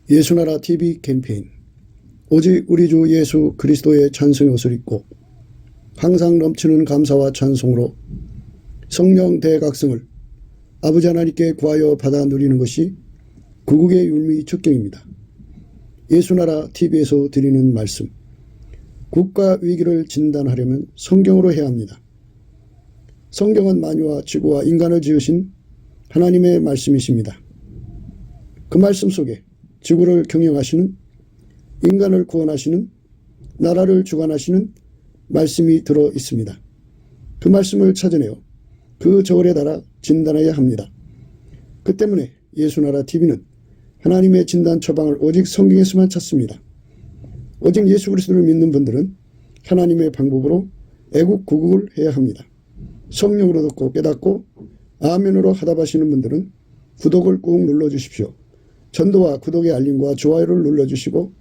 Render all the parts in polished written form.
예수나라 TV 캠페인 오직 우리 주 예수 그리스도의 찬송의 옷을 입고 항상 넘치는 감사와 찬송으로 성령 대각성을 아버지 하나님께 구하여 받아 누리는 것이 구국의 율미 축경입니다. 예수나라 TV에서 드리는 말씀, 국가 위기를 진단하려면 성경으로 해야 합니다. 성경은 만유와 지구와 인간을 지으신 하나님의 말씀이십니다. 그 말씀 속에 지구를 경영하시는, 인간을 구원하시는, 나라를 주관하시는 말씀이 들어 있습니다. 그 말씀을 찾아내어 그 저울에 달아 진단해야 합니다. 그 때문에 예수나라 TV는 하나님의 진단 처방을 오직 성경에서만 찾습니다. 오직 예수 그리스도를 믿는 분들은 하나님의 방법으로 애국 구국을 해야 합니다. 성령으로 듣고 깨닫고 아멘으로 하답하시는 분들은 구독을 꾹 눌러주십시오. 전도와 구독의 알림과 좋아요를 눌러주시고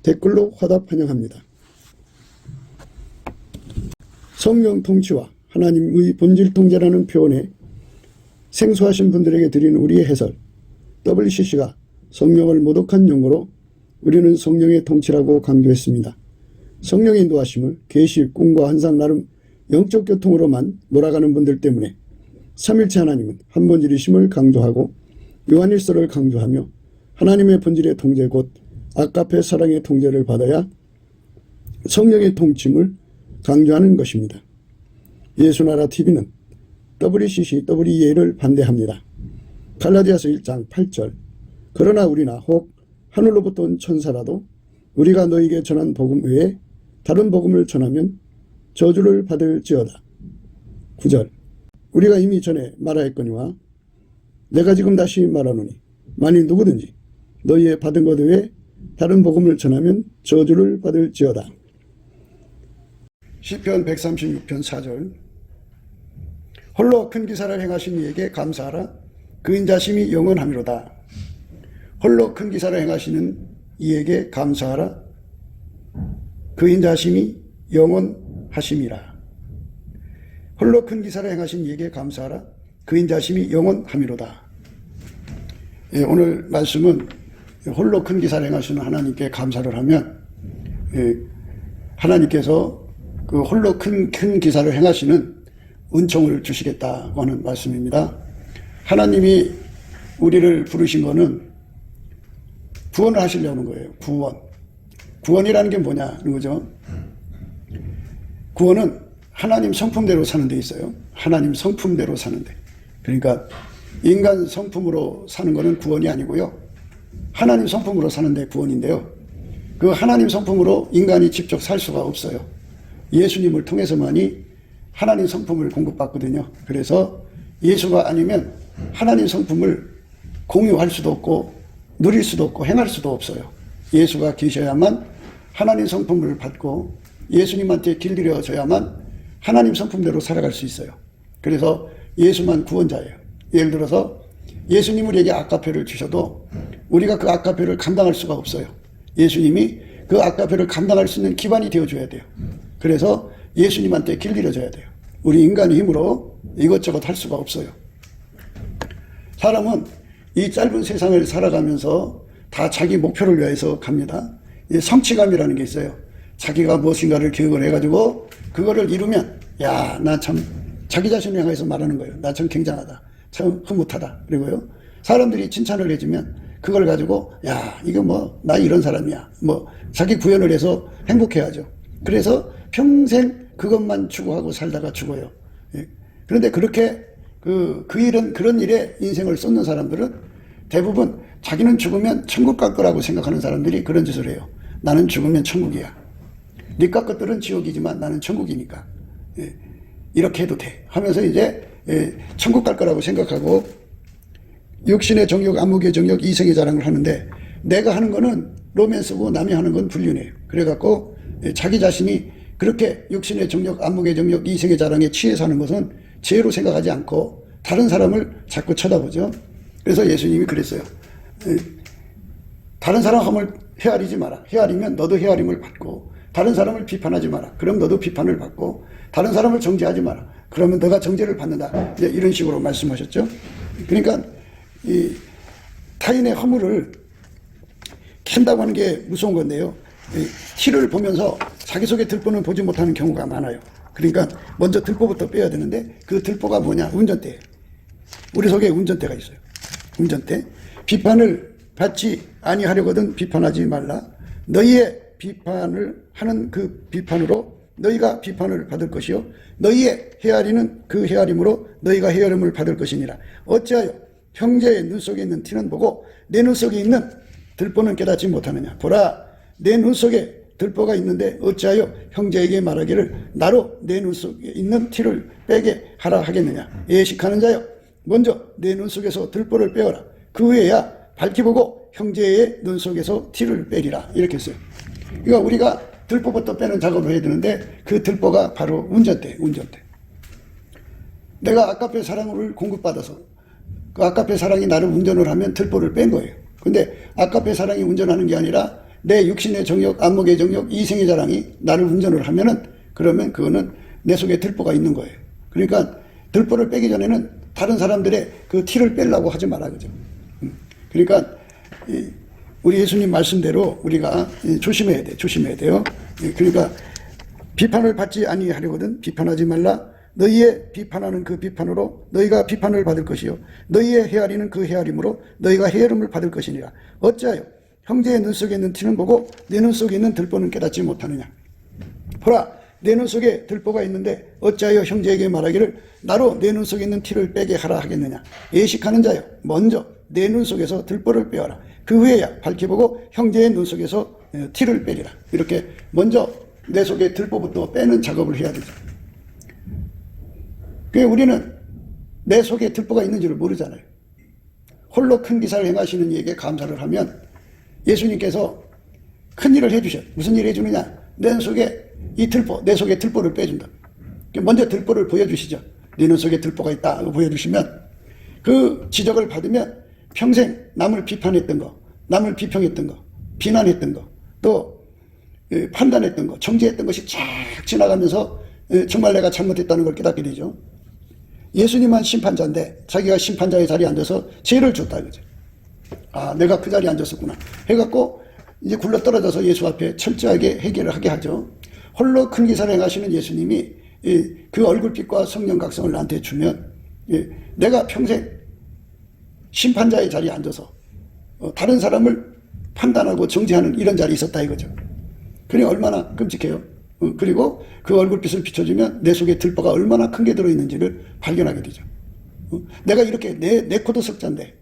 댓글로 화답 환영합니다. 성령 통치와 하나님의 본질 통제라는 표현에 생소하신 분들에게 드리는 우리의 해설, WCC가 성령을 모독한 용어로 우리는 성령의 통치라고 강조했습니다. 성령의 인도하심을 계시, 꿈과 환상 나름 영적 교통으로만 몰아가는 분들 때문에 삼일체 하나님은 한 본질이심을 강조하고 요한일서를 강조하며 하나님의 본질의 통제 곧 아가페 사랑의 통제를 받아야 성령의 통침을 강조하는 것입니다. 예수나라 TV는 WCC, WEA를 반대합니다. 갈라디아서 1장 8절 그러나 우리나 혹 하늘로부터 온 천사라도 우리가 너에게 전한 복음 외에 다른 복음을 전하면 저주를 받을지어다. 9절 우리가 이미 전에 말하였거니와 내가 지금 다시 말하노니 만일 누구든지 너희의 받은 것 외에 다른 복음을 전하면 저주를 받을지어다. 시편 136편 4절 홀로 큰 기사를 행하신 이에게 감사하라. 그 인자심이 영원하미로다. 홀로 큰 기사를 행하시는 이에게 감사하라. 그 인자심이 영원하심이라. 홀로 큰 기사를 행하신 이에게 감사하라. 그 인자심이 영원하미로다. 오늘 말씀은 홀로 큰 기사를 행하시는 하나님께 감사를 하면 하나님께서 그 홀로 큰 기사를 행하시는 은총을 주시겠다고 하는 말씀입니다. 하나님이 우리를 부르신 거는 구원을 하시려는 거예요. 구원이라는 게 뭐냐는 거죠. 구원은 하나님 성품대로 사는 데 있어요. 하나님 성품대로 사는 데. 그러니까 인간 성품으로 사는 거는 구원이 아니고요. 하나님 성품으로 사는 데 구원인데요. 그 하나님 성품으로 인간이 직접 살 수가 없어요. 예수님을 통해서만이 하나님 성품을 공급받거든요. 그래서 예수가 아니면 하나님 성품을 공유할 수도 없고 누릴 수도 없고 행할 수도 없어요. 예수가 계셔야만 하나님 성품을 받고 예수님한테 길들여져야만 하나님 성품대로 살아갈 수 있어요. 그래서 예수만 구원자예요. 예를 들어서 예수님 우리에게 아가페를 주셔도 우리가 그 아가페를 감당할 수가 없어요. 예수님이 그 아가페를 감당할 수 있는 기반이 되어줘야 돼요. 그래서 예수님한테 길들여져야 돼요. 우리 인간의 힘으로 이것저것 할 수가 없어요. 사람은 이 짧은 세상을 살아가면서 다 자기 목표를 위해서 갑니다. 성취감이라는 게 있어요. 자기가 무엇인가를 계획을 해가지고 그거를 이루면 야, 나 참 자기 자신을 향해서 말하는 거예요. 나 참 굉장하다. 참 흐뭇하다. 그리고요. 사람들이 칭찬을 해주면 그걸 가지고 야, 이거 뭐 나 이런 사람이야. 뭐 자기 구현을 해서 행복해하죠. 그래서 평생 그것만 추구하고 살다가 죽어요. 그런데 그렇게 그런 일에 인생을 쏟는 사람들은 대부분 자기는 죽으면 천국 갈 거라고 생각하는 사람들이 그런 짓을 해요. 나는 죽으면 천국이야. 니까 것들은 지옥이지만 나는 천국이니까. 이렇게 해도 돼. 하면서 이제 천국 갈 거라고 생각하고 육신의 정욕, 안목의 정욕, 이성의 자랑을 하는데 내가 하는 거는 로맨스고 남이 하는 건 불륜이에요. 그래갖고 자기 자신이 그렇게 육신의 정욕, 안목의 정욕, 이성의 자랑에 취해 사는 것은 죄로 생각하지 않고 다른 사람을 자꾸 쳐다보죠. 그래서 예수님이 그랬어요. 다른 사람을 헤아리지 마라. 헤아리면 너도 헤아림을 받고 다른 사람을 비판하지 마라. 그럼 너도 비판을 받고 다른 사람을 정죄하지 마라. 그러면 너가 정죄를 받는다. 이제 이런 식으로 말씀하셨죠. 그러니까 이 타인의 허물을 뺀다고 하는 게 무서운 건데요. 티를 보면서 자기 속에 들보는 보지 못하는 경우가 많아요. 그러니까 먼저 들보부터 빼야 되는데 그 들보가 뭐냐? 운전대예요. 우리 속에 운전대가 있어요. 운전대. 비판을 받지 아니하려거든 비판하지 말라. 너희의 비판을 하는 그 비판으로 너희가 비판을 받을 것이요 너희의 헤아리는 그 헤아림으로 너희가 헤아림을 받을 것이니라. 어찌하여 형제의 눈 속에 있는 티는 보고 내 눈 속에 있는 들보는 깨닫지 못하느냐. 보라, 내 눈 속에 들보가 있는데 어찌하여 형제에게 말하기를 나로 내 눈 속에 있는 티를 빼게 하라 하겠느냐. 예식하는 자여, 먼저 내 눈 속에서 들보를 빼어라. 그 후에야 밝히 보고 형제의 눈 속에서 티를 빼리라. 이렇게 했어요. 그러니까 우리가 들보부터 빼는 작업을 해야 되는데 그 들보가 바로 운전대. 내가 아까페 사랑을 공급받아서 그 아까페 사랑이 나를 운전을 하면 들보를 뺀 거예요. 근데 아까페 사랑이 운전하는 게 아니라 내 육신의 정욕, 안목의 정욕, 이생의 자랑이 나를 운전을 하면은 그러면 그거는 내 속에 들보가 있는 거예요. 그러니까 들보를 빼기 전에는 다른 사람들의 그 티를 빼려고 하지 마라 그죠. 그러니까 우리 예수님 말씀대로 우리가 조심해야 돼요. 그러니까 비판을 받지 아니하려거든 비판하지 말라. 너희의 비판하는 그 비판으로 너희가 비판을 받을 것이요 너희의 헤아리는 그 헤아림으로 너희가 헤아림을 받을 것이니라. 어찌하여 형제의 눈 속에 있는 티는 보고 내 눈 속에 있는 들보는 깨닫지 못하느냐. 보라, 내 눈 속에 들보가 있는데 어찌하여 형제에게 말하기를 나로 내 눈 속에 있는 티를 빼게 하라 하겠느냐. 예식하는 자여, 먼저 내 눈 속에서 들보를 빼어라. 그 후에야 밝히 보고 형제의 눈 속에서 티를 빼리라. 이렇게 먼저 내 속에 들보부터 빼는 작업을 해야 되죠. 그게 우리는 내 속에 들보가 있는 줄을 모르잖아요. 홀로 큰 기사를 행하시는 이에게 감사를 하면 예수님께서 큰 일을 해주셔. 무슨 일을 해주느냐? 내 속에 이 들보, 내 속에 들보를 빼준다. 먼저 들보를 보여주시죠. 네 눈 속에 들보가 있다. 보여주시면 그 지적을 받으면 평생 남을 비판했던 거, 남을 비평했던 거, 비난했던 거, 또 판단했던 거, 정죄했던 것이 쫙 지나가면서 정말 내가 잘못했다는 걸 깨닫게 되죠. 예수님은 심판자인데 자기가 심판자의 자리에 앉아서 죄를 줬다 이거죠. 아, 내가 그 자리에 앉았었구나 해갖고 이제 굴러떨어져서 예수 앞에 철저하게 해결을 하게 하죠. 홀로 큰 기사를 행하시는 예수님이 그 얼굴빛과 성령 각성을 나한테 주면 내가 평생 심판자의 자리에 앉아서 다른 사람을 판단하고 정죄하는 이런 자리에 있었다 이거죠. 그러니 얼마나 끔찍해요. 그리고 그 얼굴빛을 비춰주면 내 속에 들보가 얼마나 큰 게 들어있는지를 발견하게 되죠. 내가 이렇게 내 코도 석자인데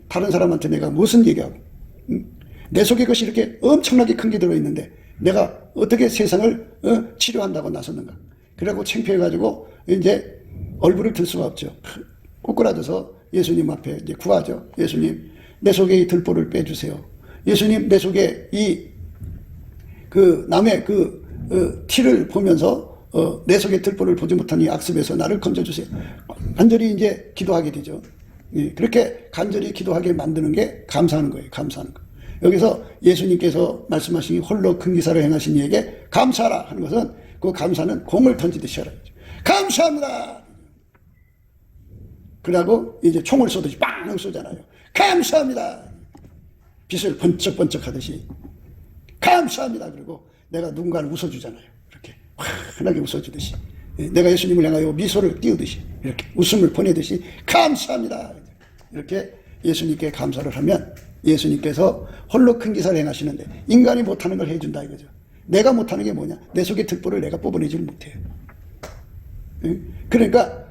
다른 사람한테 내가 무슨 얘기하고 내 속에 것이 이렇게 엄청나게 큰 게 들어있는데 내가 어떻게 세상을 치료한다고 나섰는가. 그래갖고 창피해가지고 이제 얼굴을 들 수가 없죠. 꼬꾸라져서 예수님 앞에 이제 구하죠. 예수님, 내 속에 이 들보를 빼주세요. 예수님, 내 속에 남의 티를 보면서 내 속에 들보를 보지 못하니 악습에서 나를 건져주세요. 간절히 이제 기도하게 되죠. 그렇게 간절히 기도하게 만드는 게 감사하는 거예요. 감사하는 거. 여기서 예수님께서 말씀하신 홀로 큰 기사를 행하신 이에게 감사하라 하는 것은 그 감사는 공을 던지듯이 하라. 감사합니다. 그러고 이제 총을 쏘듯이 빵 쏘잖아요. 감사합니다. 빛을 번쩍번쩍 하듯이 감사합니다. 그리고 내가 누군가를 웃어주잖아요. 이렇게 환하게 웃어주듯이 내가 예수님을 향하여 미소를 띄우듯이 이렇게 웃음을 보내듯이 감사합니다. 이렇게 예수님께 감사를 하면 예수님께서 홀로 큰 기사를 행하시는데 인간이 못하는 걸 해준다 이거죠. 내가 못하는 게 뭐냐? 내 속에 들보를 내가 뽑아내질 못해요. 그러니까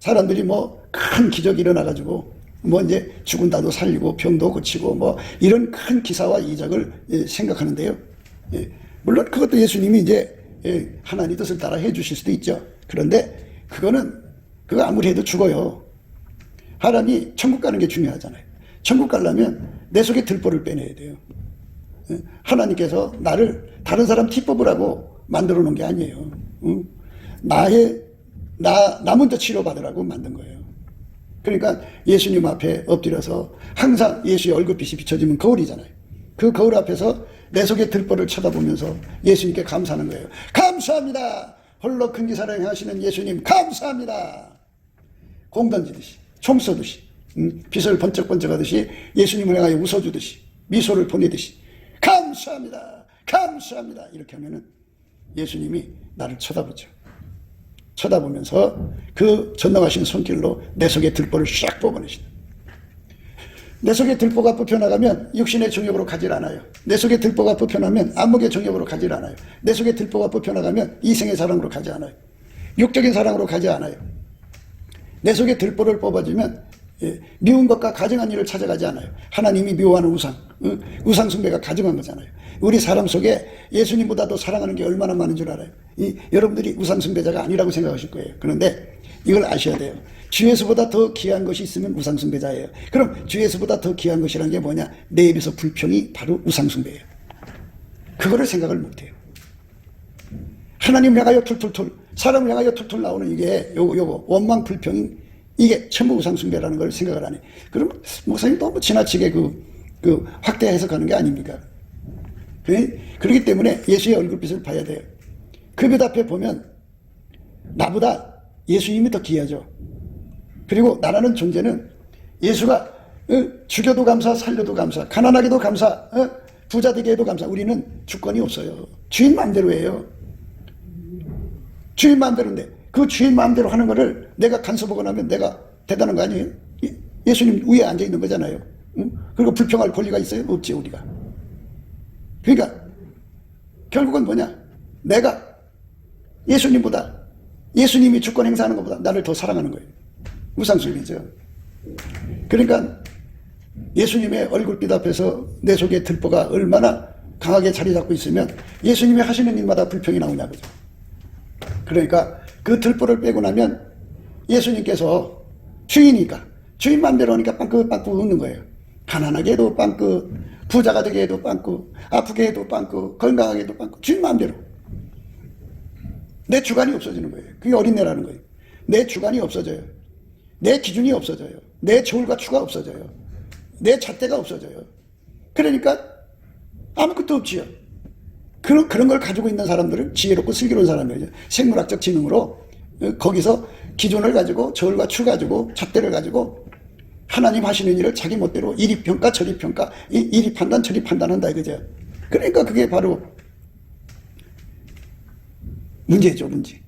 사람들이 뭐 큰 기적이 일어나가지고 뭐 이제 죽은다도 살리고 병도 고치고 뭐 이런 큰 기사와 이적을 생각하는데요. 물론 그것도 예수님이 이제 하나님 뜻을 따라 해주실 수도 있죠. 그런데 그거 아무리 해도 죽어요. 사람이 천국 가는 게 중요하잖아요. 천국 가려면 내 속에 들보를 빼내야 돼요. 하나님께서 나를 다른 사람 티 뽑으라고 만들어 놓은 게 아니에요. 나 먼저 치료받으라고 만든 거예요. 그러니까 예수님 앞에 엎드려서 항상 예수의 얼굴빛이 비춰지면 거울이잖아요. 그 거울 앞에서 내 속의 들보를 쳐다보면서 예수님께 감사하는 거예요. 감사합니다. 홀로 큰 기사를 행하시는 예수님 감사합니다. 공 던지듯이 총 쏘듯이 빛을 번쩍번쩍 하듯이 예수님을 향하여 웃어주듯이 미소를 보내듯이 감사합니다. 감사합니다. 이렇게 하면은 예수님이 나를 쳐다보죠. 쳐다보면서 그 전능하신 손길로 내 속의 들보를 샥 뽑아내신다. 내 속의 들보가 뽑혀나가면 육신의 정욕으로 가질 않아요. 내 속의 들보가 뽑혀나면 안목의 정욕으로 가질 않아요. 내 속의 들보가 뽑혀나가면 이생의 사랑으로 가지 않아요. 육적인 사랑으로 가지 않아요. 내 속의 들보를 뽑아주면 미운 것과 가증한 일을 찾아가지 않아요. 하나님이 미워하는 우상 숭배가 가증한 거잖아요. 우리 사람 속에 예수님보다도 사랑하는 게 얼마나 많은 줄 알아요. 여러분들이 우상 숭배자가 아니라고 생각하실 거예요. 그런데 이걸 아셔야 돼요. 주 예수보다 더 귀한 것이 있으면 우상 숭배자예요. 그럼 주 예수보다 더 귀한 것이라는 게 뭐냐? 내 입에서 불평이 바로 우상 숭배예요. 그거를 생각을 못해요. 하나님 향하여 툴툴툴, 사람을 향하여 툴툴 나오는 이게 요거 원망 불평이 이게 전부 우상 숭배라는 걸 생각을 안 해. 그럼 목사님 너무 지나치게 그 확대 해석하는 게 아닙니까? 그렇기 때문에 예수의 얼굴빛을 봐야 돼요. 그 빛 앞에 보면 나보다 예수님이 더 귀하죠. 그리고 나라는 존재는 예수가 죽여도 감사, 살려도 감사, 가난하게도 감사, 부자 되게 해도 감사. 우리는 주권이 없어요. 주인 마음대로 해요. 주인 마음대로인데 그 주인 마음대로 하는 거를 내가 간섭하고 나면 내가 대단한 거 아니에요? 예수님 위에 앉아 있는 거잖아요. 그리고 불평할 권리가 있어요? 없지 우리가. 그러니까 결국은 뭐냐? 내가 예수님보다, 예수님이 주권 행사하는 것보다 나를 더 사랑하는 거예요. 우상숭배죠. 그러니까 예수님의 얼굴빛 앞에서 내 속의 들보가 얼마나 강하게 자리 잡고 있으면 예수님이 하시는 일마다 불평이 나오냐 그죠. 그러니까 그 들보를 빼고 나면 예수님께서 주인이니까 주인 맘대로 하니까 빵긋빵긋 웃는 거예요. 가난하게 해도 빵긋, 부자가 되게 해도 빵긋, 아프게 해도 빵긋, 건강하게 해도 빵긋, 주인 맘대로. 내 주관이 없어지는 거예요. 그게 어린애라는 거예요. 내 주관이 없어져요. 내 기준이 없어져요. 내 저울과 추가 없어져요. 내 잣대가 없어져요. 그러니까 아무것도 없지요. 그런 걸 가지고 있는 사람들은 지혜롭고 슬기로운 사람이죠. 생물학적 지능으로 거기서 기준을 가지고 저울과 추 가지고 잣대를 가지고 하나님 하시는 일을 자기 멋대로 이리 평가 저리 평가 이리 판단 저리 판단한다 이거죠. 그러니까 그게 바로 문제죠, 문제.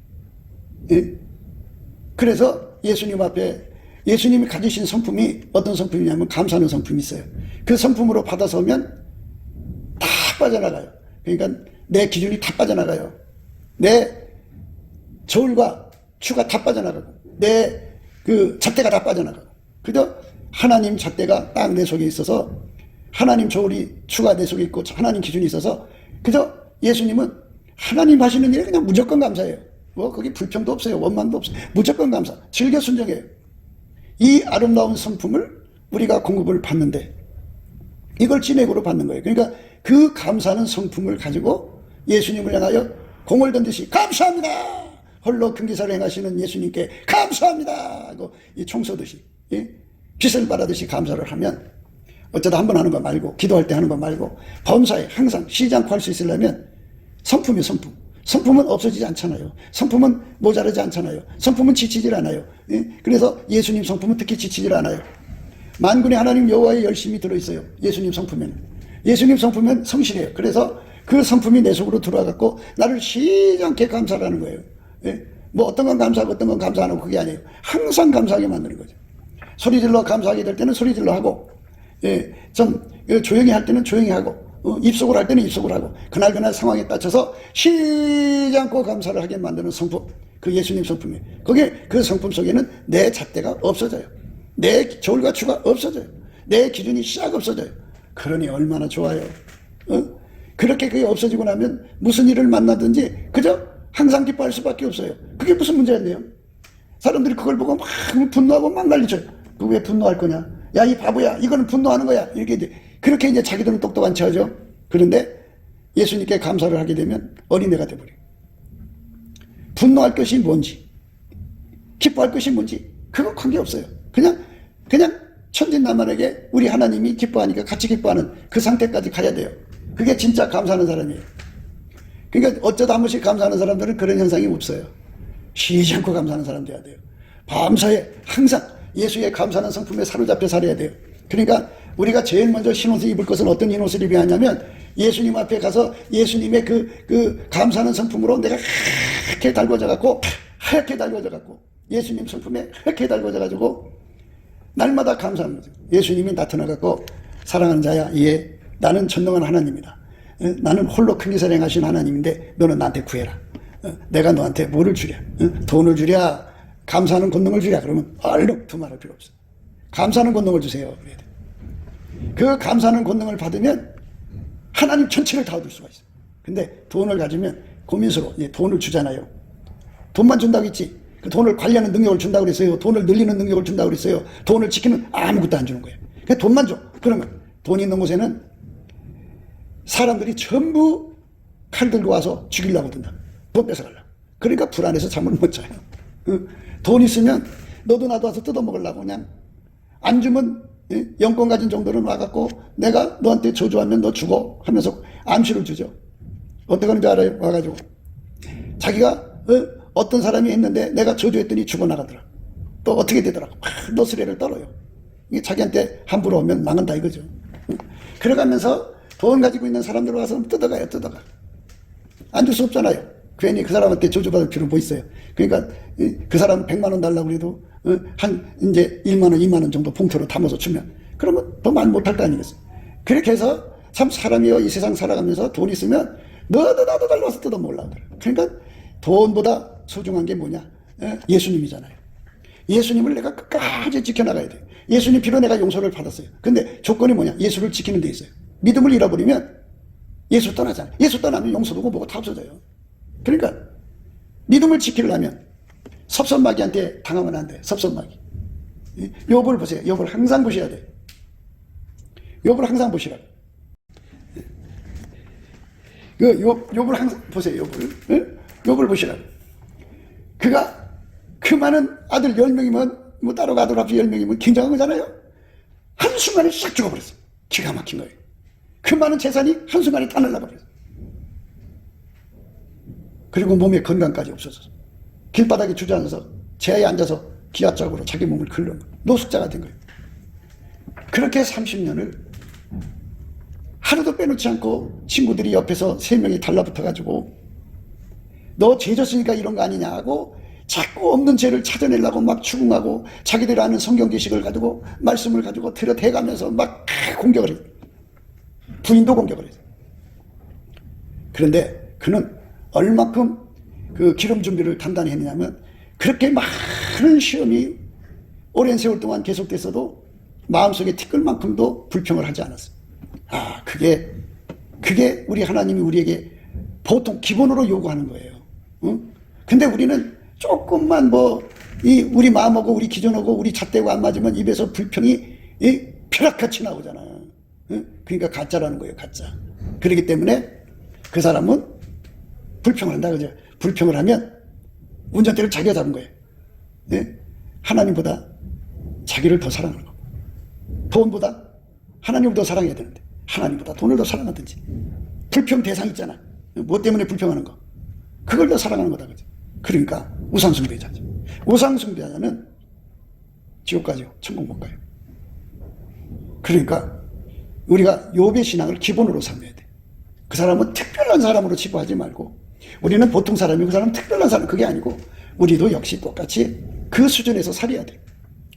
예? 그래서 예수님 앞에 예수님이 가지신 성품이 어떤 성품이냐면 감사하는 성품이 있어요. 그 성품으로 받아서 오면 다 빠져나가요. 그러니까 내 기준이 다 빠져나가요. 내 저울과 추가 다 빠져나가고 내 그 잣대가 다 빠져나가고 그저 하나님 잣대가 딱 내 속에 있어서 하나님 저울이 추가 내 속에 있고 하나님 기준이 있어서 그저 예수님은 하나님 하시는 일에 그냥 무조건 감사해요. 뭐 거기 불평도 없어요. 원망도 없어요. 무조건 감사. 즐겨 순종해요. 이 아름다운 성품을 우리가 공급을 받는데 이걸 진액으로 받는 거예요. 그러니까 그 감사하는 성품을 가지고 예수님을 향하여 공을 던듯이 감사합니다. 홀로 금기사를 행하시는 예수님께 감사합니다. 하고 이 총 쏘듯이 빛을 발하듯이 감사를 하면 어쩌다 한 번 하는 거 말고 기도할 때 하는 거 말고 범사에 항상 쉬지 않고 할 수 있으려면 성품이 성품. 성품은 없어지지 않잖아요. 성품은 모자르지 않잖아요. 성품은 지치질 않아요. 그래서 예수님 성품은 특히 지치질 않아요. 만군의 하나님 여호와의 열심이 들어있어요. 예수님 성품에는. 예수님 성품은 성실해요. 그래서 그 성품이 내 속으로 들어와갖고 나를 쉬지 않게 감사를 하는 거예요. 뭐 어떤 건 감사하고 어떤 건 감사 안 하고 그게 아니에요. 항상 감사하게 만드는 거죠. 소리질러 감사하게 될 때는 소리질러 하고 좀 조용히 할 때는 조용히 하고 입속을 할 때는 입속을 하고 그날 상황에 따라서 쉬지 않고 감사를 하게 만드는 성품, 그 예수님 성품이에요. 거기에 그 성품 속에는 내 잣대가 없어져요. 내 저울과 추가 없어져요. 내 기준이 싹 없어져요. 그러니 얼마나 좋아요. 그렇게 그게 없어지고 나면 무슨 일을 만나든지 그저 항상 기뻐할 수밖에 없어요. 그게 무슨 문제였네요. 사람들이 그걸 보고 막 분노하고 막 난리쳐요. 그 왜 분노할 거냐? 야, 이 바보야. 이거는 분노하는 거야. 이렇게 이제 그렇게 이제 자기들은 똑똑한 척하죠. 그런데 예수님께 감사를 하게 되면 어린애가 돼버려요. 분노할 것이 뭔지, 기뻐할 것이 뭔지 그거 관계없어요. 그냥 천진난만하게 우리 하나님이 기뻐하니까 같이 기뻐하는 그 상태까지 가야 돼요. 그게 진짜 감사하는 사람이에요. 그러니까 어쩌다 한 번씩 감사하는 사람들은 그런 현상이 없어요. 쉬지 않고 감사하는 사람 돼야 돼요. 밤사에 항상 예수의 감사하는 성품에 사로잡혀 살아야 돼요. 그러니까 우리가 제일 먼저 흰옷을 입을 것은 어떤 흰옷을 입어야 하냐면 예수님 앞에 가서 예수님의 그 감사하는 성품으로 내가 하얗게 달궈져 갖고 예수님 성품에 하얗게 달궈져 가지고 날마다 감사하는 거죠. 예수님이 나타나 갖고 사랑하는 자야, 예, 나는 전능한 하나님이다. 나는 홀로 큰 기사를 행하신 하나님인데 너는 나한테 구해라. 내가 너한테 뭐를 주랴? 돈을 주랴? 감사하는 권능을 주랴? 그러면 얼른 두말할 필요 없어. 감사하는 권능을 주세요. 그 감사하는 권능을 받으면 하나님 전체를 다 얻을 수가 있어요. 근데 돈을 가지면 고민스러워. 돈을 주잖아요. 돈만 준다고 했지. 그 돈을 관리하는 능력을 준다고 그랬어요. 돈을 늘리는 능력을 준다고 그랬어요. 돈을 지키면 아무것도 안 주는 거예요. 그냥 돈만 줘. 그러면 돈 있는 곳에는 사람들이 전부 칼 들고 와서 죽이려고 든다. 돈 뺏어가려고. 그러니까 불안해서 잠을 못 자요. 돈 있으면 너도 나도 와서 뜯어먹으려고 그냥 안 주면 영권 가진 정도는 와갖고 내가 너한테 저주하면 너 죽어 하면서 암시를 주죠. 어떻게 하는지 알아요? 와가지고 자기가 어떤 사람이 했는데 내가 저주했더니 죽어나가더라. 또 어떻게 되더라고. 너스레를 떨어요. 이게 자기한테 함부로 오면 망한다 이거죠. 그래가면서 돈 가지고 있는 사람들 와서 뜯어가요. 뜯어가. 안 줄 수 없잖아요. 괜히 그 사람한테 저주받을 필요는 뭐 있어요. 그러니까 그 사람 100만 원 달라고 해도 한 이제 1만 원, 2만 원 정도 봉투로 담아서 주면 그러면 더 말 못할 거 아니겠어요. 그렇게 해서 참 사람이요 이 세상 살아가면서 돈 있으면 너도 나도 달라서 뜯어먹으려고 그래. 그러니까 돈보다 소중한 게 뭐냐? 예수님이잖아요. 예수님을 내가 끝까지 지켜나가야 돼요. 예수님 피로 내가 용서를 받았어요. 근데 조건이 뭐냐? 예수를 지키는 데 있어요. 믿음을 잃어버리면 예수 떠나잖아요. 예수 떠나면 용서도 뭐고 다 없어져요. 그러니까 믿음을 지키려면 섭섭마귀한테 당하면 안 돼. 섭섭마귀. 욥을 보세요. 욥을 항상 보셔야 돼. 욥을 항상 보시라고. 욥을 항상 보세요. 욥을 보시라고. 그가 그 많은 아들 10명이면 뭐 따로 아들 앞서 10명이면 굉장한 거잖아요. 한순간에 싹 죽어버렸어. 기가 막힌 거예요. 그 많은 재산이 한순간에 다 날라버렸어. 그리고 몸에 건강까지 없어졌어. 길바닥에 주저앉아서 제야에 앉아서 기아짝으로 자기 몸을 긁는 거예요. 노숙자가 된 거예요. 그렇게 30년을 하루도 빼놓지 않고 친구들이 옆에서 3명이 달라붙어가지고 너 죄 졌으니까 이런 거 아니냐 하고 자꾸 없는 죄를 찾아내려고 막 추궁하고 자기들 아는 성경 지식을 가지고 말씀을 가지고 들여대가면서 막 공격을 해요. 부인도 공격을 해요. 그런데 그는 얼마큼 그 기름 준비를 단단히 했느냐면 그렇게 많은 시험이 오랜 세월 동안 계속됐어도 마음속에 티끌 만큼도 불평을 하지 않았어요. 그게 우리 하나님이 우리에게 보통 기본으로 요구하는 거예요. 근데 우리는 조금만 우리 마음하고 우리 기존하고 우리 잣대고 안 맞으면 입에서 불평이 벼락같이 나오잖아요. 그러니까 가짜라는 거예요. 가짜. 그렇기 때문에 그 사람은 불평을 한다 그죠. 불평을 하면 운전대를 자기가 잡은 거예요. 하나님보다 자기를 더 사랑하는 거. 돈보다 하나님을 더 사랑해야 되는데 하나님보다 돈을 더 사랑하든지. 불평 대상 있잖아. 뭐 때문에 불평하는 거. 그걸 더 사랑하는 거다 그죠. 그러니까 우상숭배자죠. 우상숭배자는 지옥 가죠. 천국 못 가요. 그러니까 우리가 욥의 신앙을 기본으로 삼아야 돼. 그 사람은 특별한 사람으로 치부하지 말고 우리는 보통 사람이고 그 사람은 특별한 사람. 그게 아니고 우리도 역시 똑같이 그 수준에서 살아야 돼.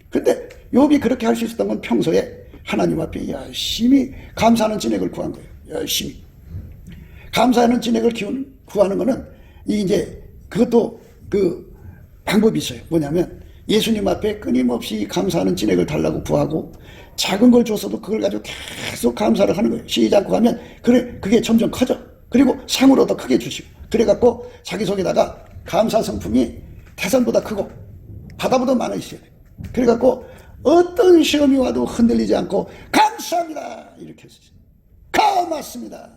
근데 욥이 그렇게 할 수 있었던 건 평소에 하나님 앞에 열심히 감사하는 진액을 구한 거예요. 열심히. 감사하는 진액을 구하는 거는 이제 그것도 그 방법이 있어요. 뭐냐면 예수님 앞에 끊임없이 감사하는 진액을 달라고 구하고 작은 걸 줬어도 그걸 가지고 계속 감사를 하는 거예요. 쉬지 않고 가면 그게 점점 커져. 그리고 상으로 더 크게 주시고 그래갖고 자기 속에다가 감사 성품이 태산보다 크고 바다보다 많아 있어야 돼. 그래갖고 어떤 시험이 와도 흔들리지 않고 감사합니다 이렇게 할 수 있어요. 고맙습니다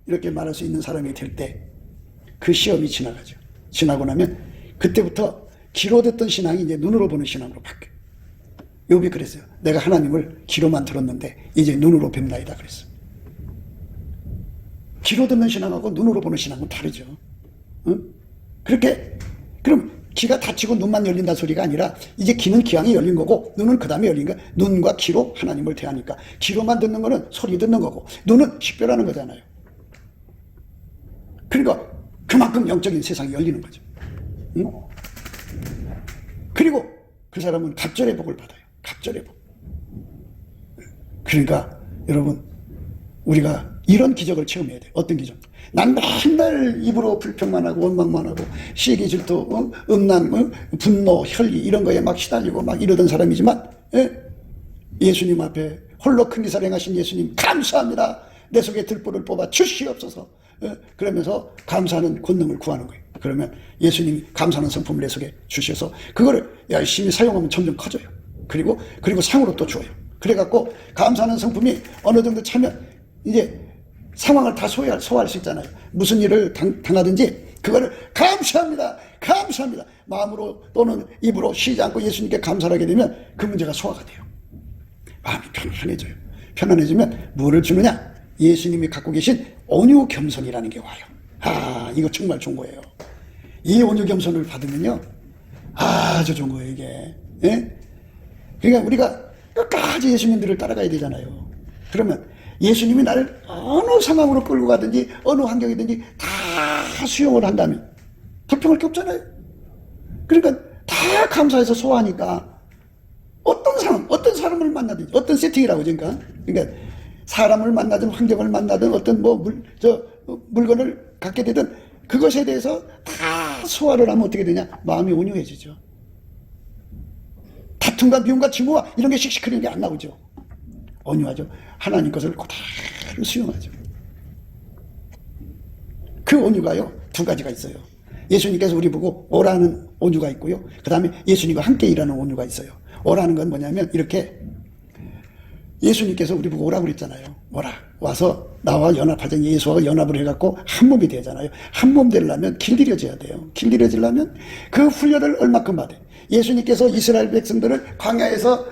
이렇게 말할 수 있는 사람이 될 때 그 시험이 지나가죠. 지나고 나면 그때부터 귀로 듣던 신앙이 이제 눈으로 보는 신앙으로 바뀌어요. 욥이 그랬어요. 내가 하나님을 귀로만 들었는데 이제 눈으로 뵙나이다 그랬어요. 귀로 듣는 신앙하고 눈으로 보는 신앙은 다르죠. 응? 그렇게 그럼 귀가 닫히고 눈만 열린다 소리가 아니라 이제 귀는 기왕이 열린 거고 눈은 그 다음에 열린 거야. 눈과 귀로 하나님을 대하니까 귀로만 듣는 거는 소리 듣는 거고 눈은 식별하는 거잖아요. 그러니까 그만큼 영적인 세상이 열리는 거죠. 응? 그리고 그 사람은 갑절의 복을 받아요. 갑절의 복. 그러니까 여러분 우리가 이런 기적을 체험해야 돼요. 어떤 기적? 난 맨날 입으로 불평만 하고 원망만 하고 시기 질투, 음란, 분노, 혈기 이런 거에 막 시달리고 막 이러던 사람이지만 예수님 앞에 홀로 큰 기사를 행하신 예수님 감사합니다. 내 속에 들보를 뽑아 주시옵소서. 그러면서 감사하는 권능을 구하는 거예요. 그러면 예수님이 감사하는 성품을 내 속에 주셔서 그거를 열심히 사용하면 점점 커져요. 그리고 상으로 또 줘요. 그래갖고 감사하는 성품이 어느 정도 차면 이제 상황을 다 소화할 수 있잖아요. 무슨 일을 당하든지 그거를 감사합니다. 감사합니다. 마음으로 또는 입으로 쉬지 않고 예수님께 감사를 하게 되면 그 문제가 소화가 돼요. 마음이 편안해져요. 편안해지면 뭐를 주느냐? 예수님이 갖고 계신 온유 겸손이라는 게 와요. 아, 이거 정말 좋은 거예요. 이 온유 겸손을 받으면요 아주 좋은 거예요 이게. 예? 그러니까 우리가 끝까지 예수님들을 따라가야 되잖아요. 그러면 예수님이 나를 어느 상황으로 끌고 가든지 어느 환경이든지 다 수용을 한다면 불평할 게 없잖아요. 그러니까 다 감사해서 소화하니까 어떤 상황, 어떤 사람을 만나든지 어떤 세팅이라고 그러니까 사람을 만나든 환경을 만나든 어떤 물건을 갖게 되든 그것에 대해서 다 소화를 하면 어떻게 되냐? 마음이 온유해지죠. 다툼과 미움과 증오와 이런 게 씩씩거리는 게 안 나오죠. 온유하죠. 하나님 것을 그대로 수용하죠. 그 온유가요 두 가지가 있어요. 예수님께서 우리 보고 오라는 온유가 있고요. 그 다음에 예수님과 함께 일하는 온유가 있어요. 오라는 건 뭐냐면 이렇게 예수님께서 우리 보고 오라고 그랬잖아요. 오라. 와서 나와 연합하자. 예수와 연합을 해갖고 한 몸이 되잖아요. 한 몸 되려면 길들여져야 돼요. 길들여지려면 그 훈련을 얼마큼 받아요. 예수님께서 이스라엘 백성들을 광야에서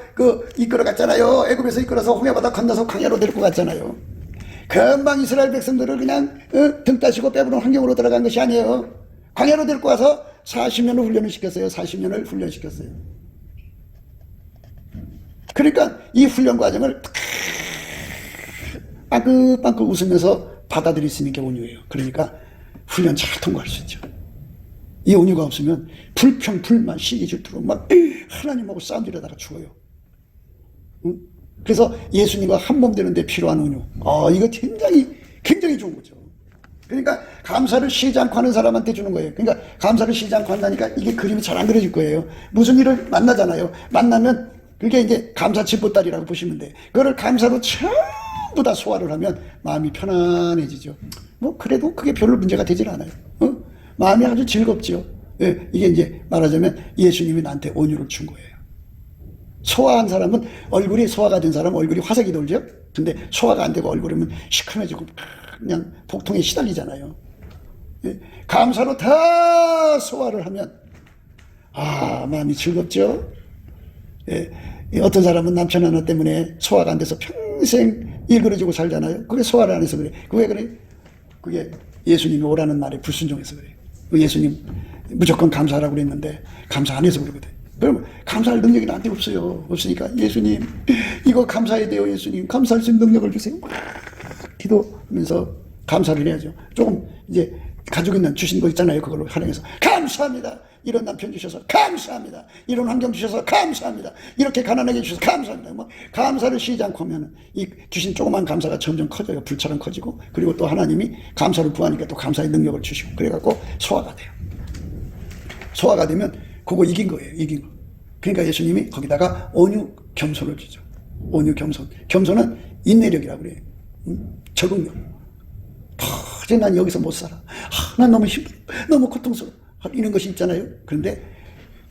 이끌어 갔잖아요. 애굽에서 이끌어서 홍해바다 건너서 광야로 데리고 갔잖아요. 금방 이스라엘 백성들을 그냥 등 따시고 빼부는 환경으로 들어간 것이 아니에요. 광야로 데리고 와서 40년을 훈련을 시켰어요. 40년을 훈련시켰어요. 그러니까 이 훈련 과정을 빵긋빵긋 웃으면서 받아들일 수 있는 게 온유예요. 그러니까 훈련 잘 통과할 수 있죠. 이 온유가 없으면 불평, 불만, 시기 질투로 막 하나님하고 싸움질하다가 죽어요. 응? 그래서 예수님과 한 몸 되는데 필요한 온유. 이거 굉장히 좋은 거죠. 그러니까 감사를 쉬지 않고 하는 사람한테 주는 거예요. 그러니까 감사를 쉬지 않고 한다니까 이게 그림이 잘 안 그려질 거예요. 무슨 일을 만나잖아요. 만나면 그게 이제 감사 칠보따리라고 보시면 돼. 그거를 감사로 전부 다 소화를 하면 마음이 편안해지죠. 뭐 그래도 그게 별로 문제가 되질 않아요. 마음이 아주 즐겁죠. 예, 이게 이제 말하자면 예수님이 나한테 온유를 준 거예요. 소화한 사람은 얼굴이 소화가 된 사람은 얼굴이 화색이 돌죠. 근데 소화가 안 되고 얼굴이면 시커매지고 그냥 복통에 시달리잖아요. 예, 감사로 다 소화를 하면 마음이 즐겁죠. 예, 어떤 사람은 남편 하나 때문에 소화가 안 돼서 평생 일그러지고 살잖아요. 그게 소화를 안 해서 그래. 왜 그래? 그게 예수님이 오라는 말에 불순종해서 그래. 예수님 무조건 감사하라고 그랬는데 감사 안 해서 그러거든. 그러면 감사할 능력이 나한테 없어요. 없으니까 예수님 이거 감사해야 돼요. 예수님 감사할 수 있는 능력을 주세요. 기도하면서 감사를 해야죠. 조금 이제 가지고 있는 주신 거 있잖아요. 그걸로 활용해서 감사합니다. 이런 남편 주셔서 감사합니다. 이런 환경 주셔서 감사합니다. 이렇게 가난하게 주셔서 감사합니다. 뭐 감사를 쉬지 않고 하면 이 주신 조그만 감사가 점점 커져요. 불처럼 커지고 그리고 또 하나님이 감사를 구하니까 또 감사의 능력을 주시고 그래갖고 소화가 돼요. 소화가 되면 그거 이긴 거예요. 이긴 거. 그러니까 예수님이 거기다가 온유 겸손을 주죠. 온유 겸손. 겸손은 인내력이라고 그래요. 적응력. 도저히 난 여기서 못 살아. 난 너무 힘들어. 너무 고통스러워. 이런 것이 있잖아요. 그런데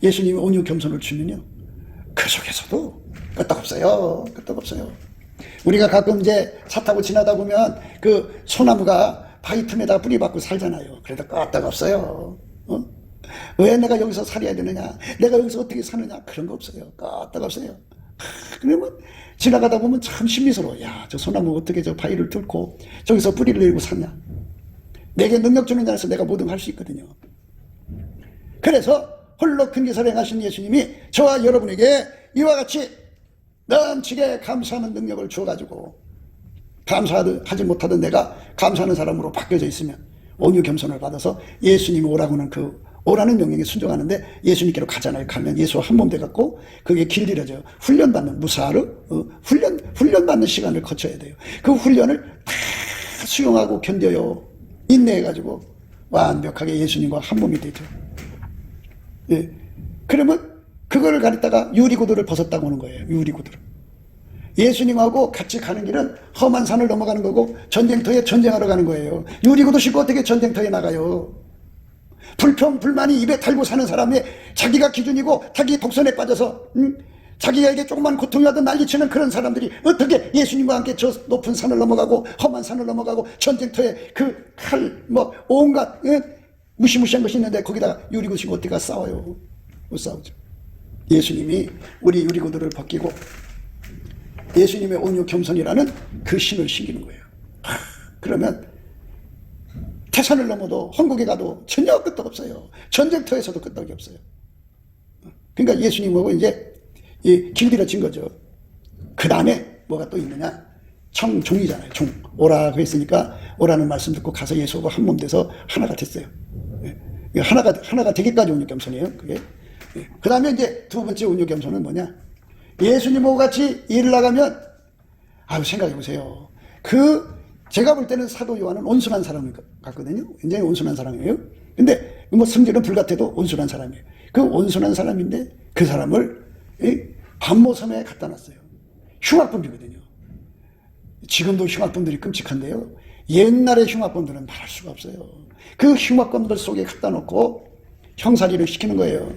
예수님이 온유 겸손을 주면요. 그 속에서도 끄떡없어요. 끄떡없어요. 우리가 가끔 이제 차 타고 지나다 보면 그 소나무가 바위 틈에다 뿌리 박고 살잖아요. 그래도 끄떡없어요. 왜 내가 여기서 살아야 되느냐? 내가 여기서 어떻게 사느냐? 그런 거 없어요. 끄떡없어요. 그러면 지나가다 보면 참 신비스러워. 야, 저 소나무 어떻게 저 바위를 뚫고 저기서 뿌리를 내리고 샀냐? 내게 능력 주는 자에서 내가 뭐든 할 수 있거든요. 그래서 홀로 큰 기사를 행하신 예수님이 저와 여러분에게 이와 같이 넘치게 감사하는 능력을 주어가지고 감사하지 못하던 내가 감사하는 사람으로 바뀌어져 있으면 온유 겸손을 받아서 예수님이 오라고는 그 오라는 명령에 순종하는데 예수님께로 가잖아요. 가면 예수와 한 몸 돼갖고 그게 길들여져요. 훈련받는 무사르 훈련받는 시간을 거쳐야 돼요. 그 훈련을 다 수용하고 견뎌요. 인내해가지고 완벽하게 예수님과 한 몸이 되죠. 예. 그러면 그거를 가리다가 유리구두를 벗었다고 하는 거예요. 유리구두를. 예수님하고 같이 가는 길은 험한 산을 넘어가는 거고 전쟁터에 전쟁하러 가는 거예요. 유리구두 신고 어떻게 전쟁터에 나가요? 불평 불만이 입에 달고 사는 사람이 자기가 기준이고 자기 독선에 빠져서 자기에게 조그만 고통이 와도 난리치는 그런 사람들이 어떻게 예수님과 함께 저 높은 산을 넘어가고 험한 산을 넘어가고 전쟁터에 그 칼 뭐 온갖 무시무시한 것이 있는데 거기다가 유리구두 신고 어떻게 싸워요? 못 싸우죠. 예수님이 우리 유리구두를 벗기고 예수님의 온유 겸손이라는 그 신을 신기는 거예요. 그러면 태산을 넘어도 한국에 가도 전혀 끄떡없어요. 전쟁터에서도 끄떡이 없어요. 그러니까 예수님하고 이제 길들여진 거죠. 그 다음에 뭐가 또 있느냐? 종이잖아요. 종. 오라 그랬으니까 오라는 말씀 듣고 가서 예수하고 한 몸 돼서 하나가 됐어요. 하나가 되기까지 온유 겸손이에요. 그게. 그 다음에 이제 두 번째 온유 겸손은 뭐냐? 예수님하고 같이 일을 나가면, 생각해 보세요. 제가 볼 때는 사도 요한은 온순한 사람 같거든요. 굉장히 온순한 사람이에요. 근데 뭐 성질은 불같아도 온순한 사람이에요. 그 온순한 사람인데 그 사람을 반모섬에 갖다 놨어요. 흉악범이거든요. 지금도 흉악범들이 끔찍한데요. 옛날의 흉악범들은 말할 수가 없어요. 그 흉악범들 속에 갖다 놓고 형사리를 시키는 거예요.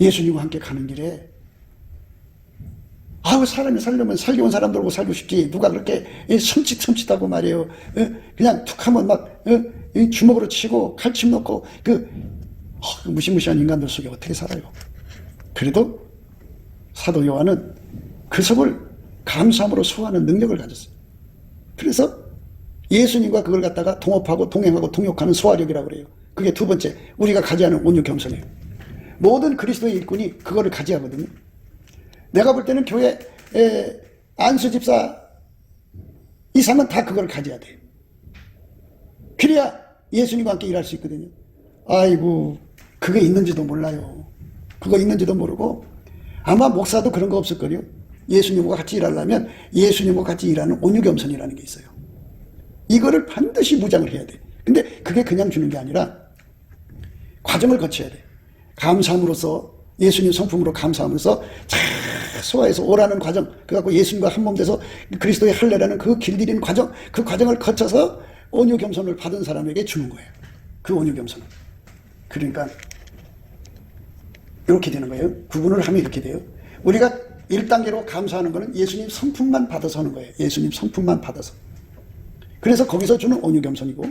예수님과 함께 가는 길에 사람이 살려면 살기 온 사람들하고 살고 싶지 누가 그렇게 섬찟섬찟하고 말이에요. 그냥 툭 하면 막 주먹으로 치고 칼침 넣고 그 무시무시한 인간들 속에 어떻게 살아요. 그래도 사도 요한은 그 속을 감사함으로 소화하는 능력을 가졌어요. 그래서 예수님과 그걸 갖다가 동업하고 동행하고 동역하는 소화력이라고 그래요. 그게 두 번째 우리가 가지하는 온유 겸손이에요. 모든 그리스도의 일꾼이 그거를 가지하거든요. 내가 볼 때는 교회 안수 집사 이상은 다 그걸 가져야 돼요. 그래야 예수님과 함께 일할 수 있거든요. 아이고 그게 있는지도 몰라요. 그거 있는지도 모르고 아마 목사도 그런 거 없을 거요. 예수님과 같이 일하려면 예수님과 같이 일하는 온유 겸손이라는 게 있어요. 이거를 반드시 무장을 해야 돼. 근데 그게 그냥 주는 게 아니라 과정을 거쳐야 돼. 감사함으로써 예수님 성품으로 감사하면서 잘 소화해서 오라는 과정, 그래갖고 예수님과 한 몸 돼서 그리스도의 할례라는 그 길들이는 과정, 그 과정을 거쳐서 온유 겸손을 받은 사람에게 주는 거예요. 그 온유 겸손을. 그러니까 이렇게 되는 거예요. 구분을 하면 이렇게 돼요. 우리가 1단계로 감사하는 거는 예수님 성품만 받아서 하는 거예요. 예수님 성품만 받아서. 그래서 거기서 주는 온유 겸손이고,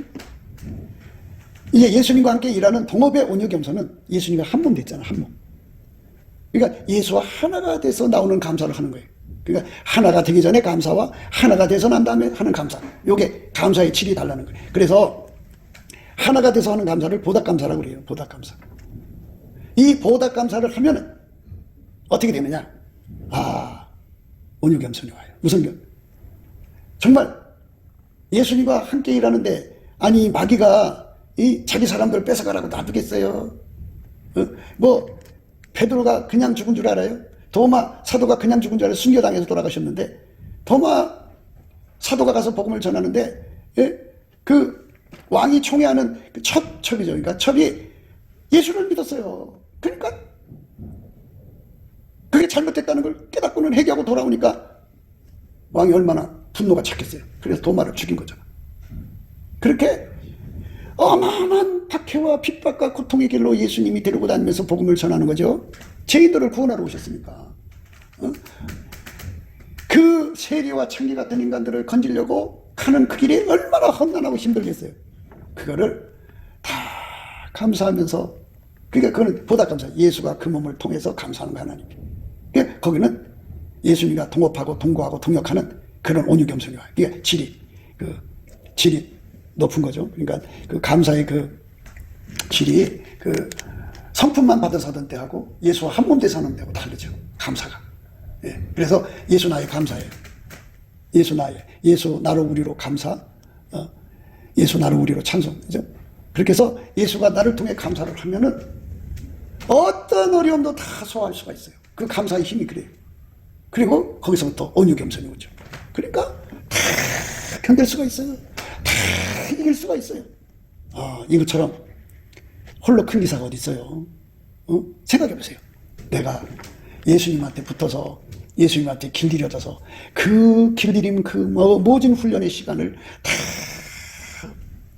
이제 예수님과 함께 일하는 동업의 온유 겸손은 예수님과 한 몸 됐잖아, 한 몸. 그러니까 예수와 하나가 돼서 나오는 감사를 하는 거예요. 그러니까 하나가 되기 전에 감사와 하나가 돼서 난 다음에 하는 감사. 요게 감사의 질이 달라는 거예요. 그래서 하나가 돼서 하는 감사를 보답감사라고 그래요. 보답감사. 이 보답감사를 하면은 어떻게 되느냐? 온유 겸손이 와요. 무슨 겸? 정말 예수님과 함께 일하는데 마귀가 자기 사람들 뺏어가라고 놔두겠어요? 베드로가 그냥 죽은 줄 알아요? 도마 사도가 그냥 죽은 줄 알아요? 순교당해서 돌아가셨는데 도마 사도가 가서 복음을 전하는데 그 왕이 총애하는 그 첩이죠. 그러니까 첩이 예수를 믿었어요. 그러니까 그게 잘못됐다는 걸 깨닫고는 회개하고 돌아오니까 왕이 얼마나 분노가 찼겠어요. 그래서 도마를 죽인 거잖아. 그렇게 어마어마한 박해와 핍박과 고통의 길로 예수님이 데리고 다니면서 복음을 전하는 거죠. 죄인들을 구원하러 오셨으니까. 그 세리와 창기 같은 인간들을 건지려고 가는 그 길이 얼마나 험난하고 힘들겠어요. 그거를 다 감사하면서, 그러니까 그거는 보답감사. 예수가 그 몸을 통해서 감사하는 거 하나님. 그러니까 거기는 예수님과 동업하고 동거하고 동역하는 그런 온유 겸손이 와요. 그러니까 질이 높은 거죠. 그러니까 그 감사의 그 질이 그 성품만 받아서 하던 때하고 예수와 한 몸 돼서 하는 때하고 다르죠. 감사가. 예. 그래서 예수 나의 감사예요. 예수 나의, 예수 나로 우리로 감사, 예수 나로 우리로 찬송. 그죠? 그렇게 해서 예수가 나를 통해 감사를 하면은 어떤 어려움도 다 소화할 수가 있어요. 그 감사의 힘이 그래요. 그리고 거기서부터 온유 겸손이 오죠. 그러니까 다 견딜 수가 있어요. 다 이길 수가 있어요. 이것처럼 홀로 큰 기사가 어디 있어요? 생각해 보세요. 내가 예수님한테 붙어서 예수님한테 길들여져서 그 길들임 그 모든 훈련의 시간을 다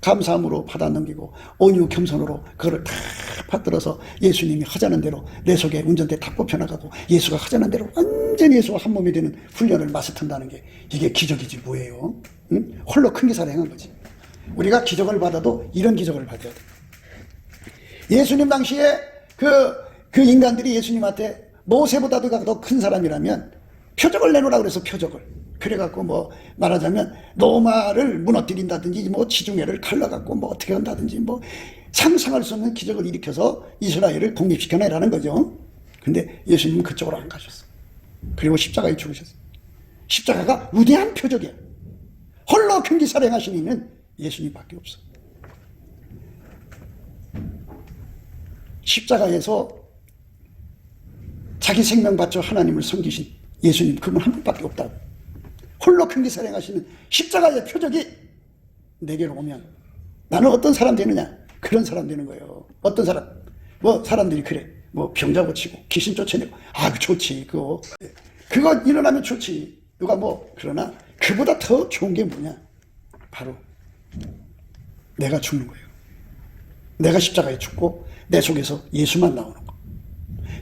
감사함으로 받아 넘기고 온유 겸손으로 그거를 다 받들어서 예수님이 하자는 대로 내 속에 운전대 다 뽑혀나가고 예수가 하자는 대로 완전히 예수와 한 몸이 되는 훈련을 마스터한다는 게 이게 기적이지 뭐예요? 응? 홀로 큰 기사를 행한 거지. 우리가 기적을 받아도 이런 기적을 받아야 돼. 예수님 당시에 그 인간들이 예수님한테 모세보다도 더 큰 사람이라면 표적을 내놓으라고 그래서 표적을. 그래갖고 뭐 말하자면 로마를 무너뜨린다든지 뭐 지중해를 갈라갖고 뭐 어떻게 한다든지 뭐 상상할 수 없는 기적을 일으켜서 이스라엘을 독립시켜내라는 거죠. 근데 예수님은 그쪽으로 안 가셨어. 그리고 십자가에 죽으셨어. 십자가가 위대한 표적이야. 홀로 큰 기사를 행하신 이는 예수님밖에 없어. 십자가에서 자기 생명 바쳐 하나님을 섬기신 예수님 그분 한 분밖에 없다고. 홀로 큰 기사를 행하시는 십자가의 표적이 내게로 오면 나는 어떤 사람 되느냐? 그런 사람 되는 거예요. 어떤 사람? 뭐 사람들이 그래. 뭐 병자 고치고 귀신 쫓아내고 좋지. 그거 일어나면 좋지. 누가 뭐 그러나 그보다 더 좋은 게 뭐냐? 바로 내가 죽는 거예요. 내가 십자가에 죽고 내 속에서 예수만 나오는 거.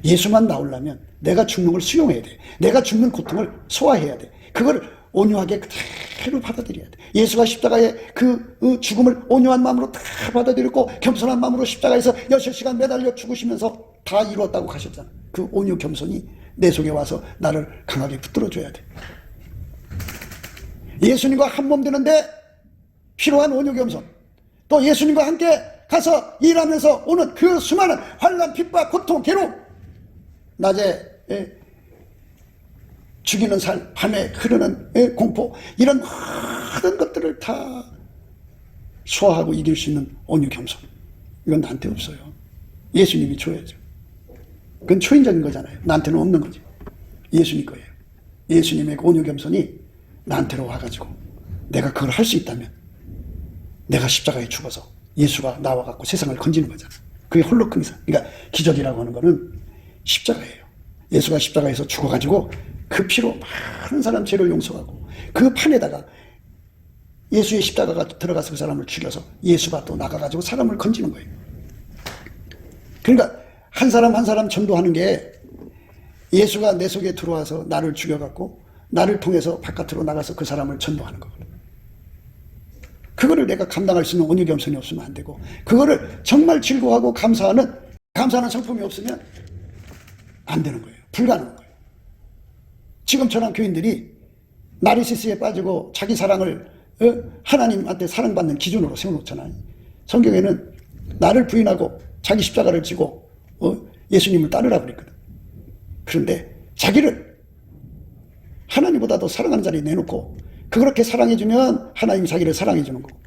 예수만 나오려면 내가 죽는 걸 수용해야 돼. 내가 죽는 고통을 소화해야 돼. 그걸 온유하게 그대로 받아들여야 돼. 예수가 십자가의 그 죽음을 온유한 마음으로 다 받아들였고 겸손한 마음으로 십자가에서 6시간 매달려 죽으시면서 다 이루었다고 가셨잖아. 그 온유 겸손이 내 속에 와서 나를 강하게 붙들어줘야 돼. 예수님과 한 몸 되는데 필요한 온유 겸손. 또 예수님과 함께 가서 일하면서 오는 그 수많은 환난, 핍박, 고통, 괴로움. 낮에 죽이는 살, 밤에 흐르는 공포, 이런 모든 것들을 다 소화하고 이길 수 있는 온유 겸손. 이건 나한테 없어요. 예수님이 줘야죠. 그건 초인적인 거잖아요. 나한테는 없는 거지. 예수님 거예요. 예수님의 온유 겸손이 나한테로 와가지고 내가 그걸 할 수 있다면 내가 십자가에 죽어서 예수가 나와갖고 세상을 건지는 거잖아. 그게 홀로 큰 기사. 그러니까 기적이라고 하는 거는 십자가예요. 예수가 십자가에서 죽어가지고 그 피로 많은 사람 죄를 용서하고 그 판에다가 예수의 십자가가 들어가서 그 사람을 죽여서 예수가 또 나가가지고 사람을 건지는 거예요. 그러니까 한 사람 한 사람 전도하는 게 예수가 내 속에 들어와서 나를 죽여갖고 나를 통해서 바깥으로 나가서 그 사람을 전도하는 거거든. 그거를 내가 감당할 수 있는 온유 겸손이 없으면 안 되고 그거를 정말 즐거워하고 감사하는 성품이 없으면 안 되는 거예요. 불가능한 거예요. 지금처럼 교인들이 나르시스에 빠지고 자기 사랑을 하나님한테 사랑받는 기준으로 세워놓잖아요. 성경에는 나를 부인하고 자기 십자가를 지고 예수님을 따르라고 그랬거든. 그런데 자기를 하나님보다 더 사랑하는 자리에 내놓고 그렇게 사랑해주면 하나님이 자기를 사랑해주는 거고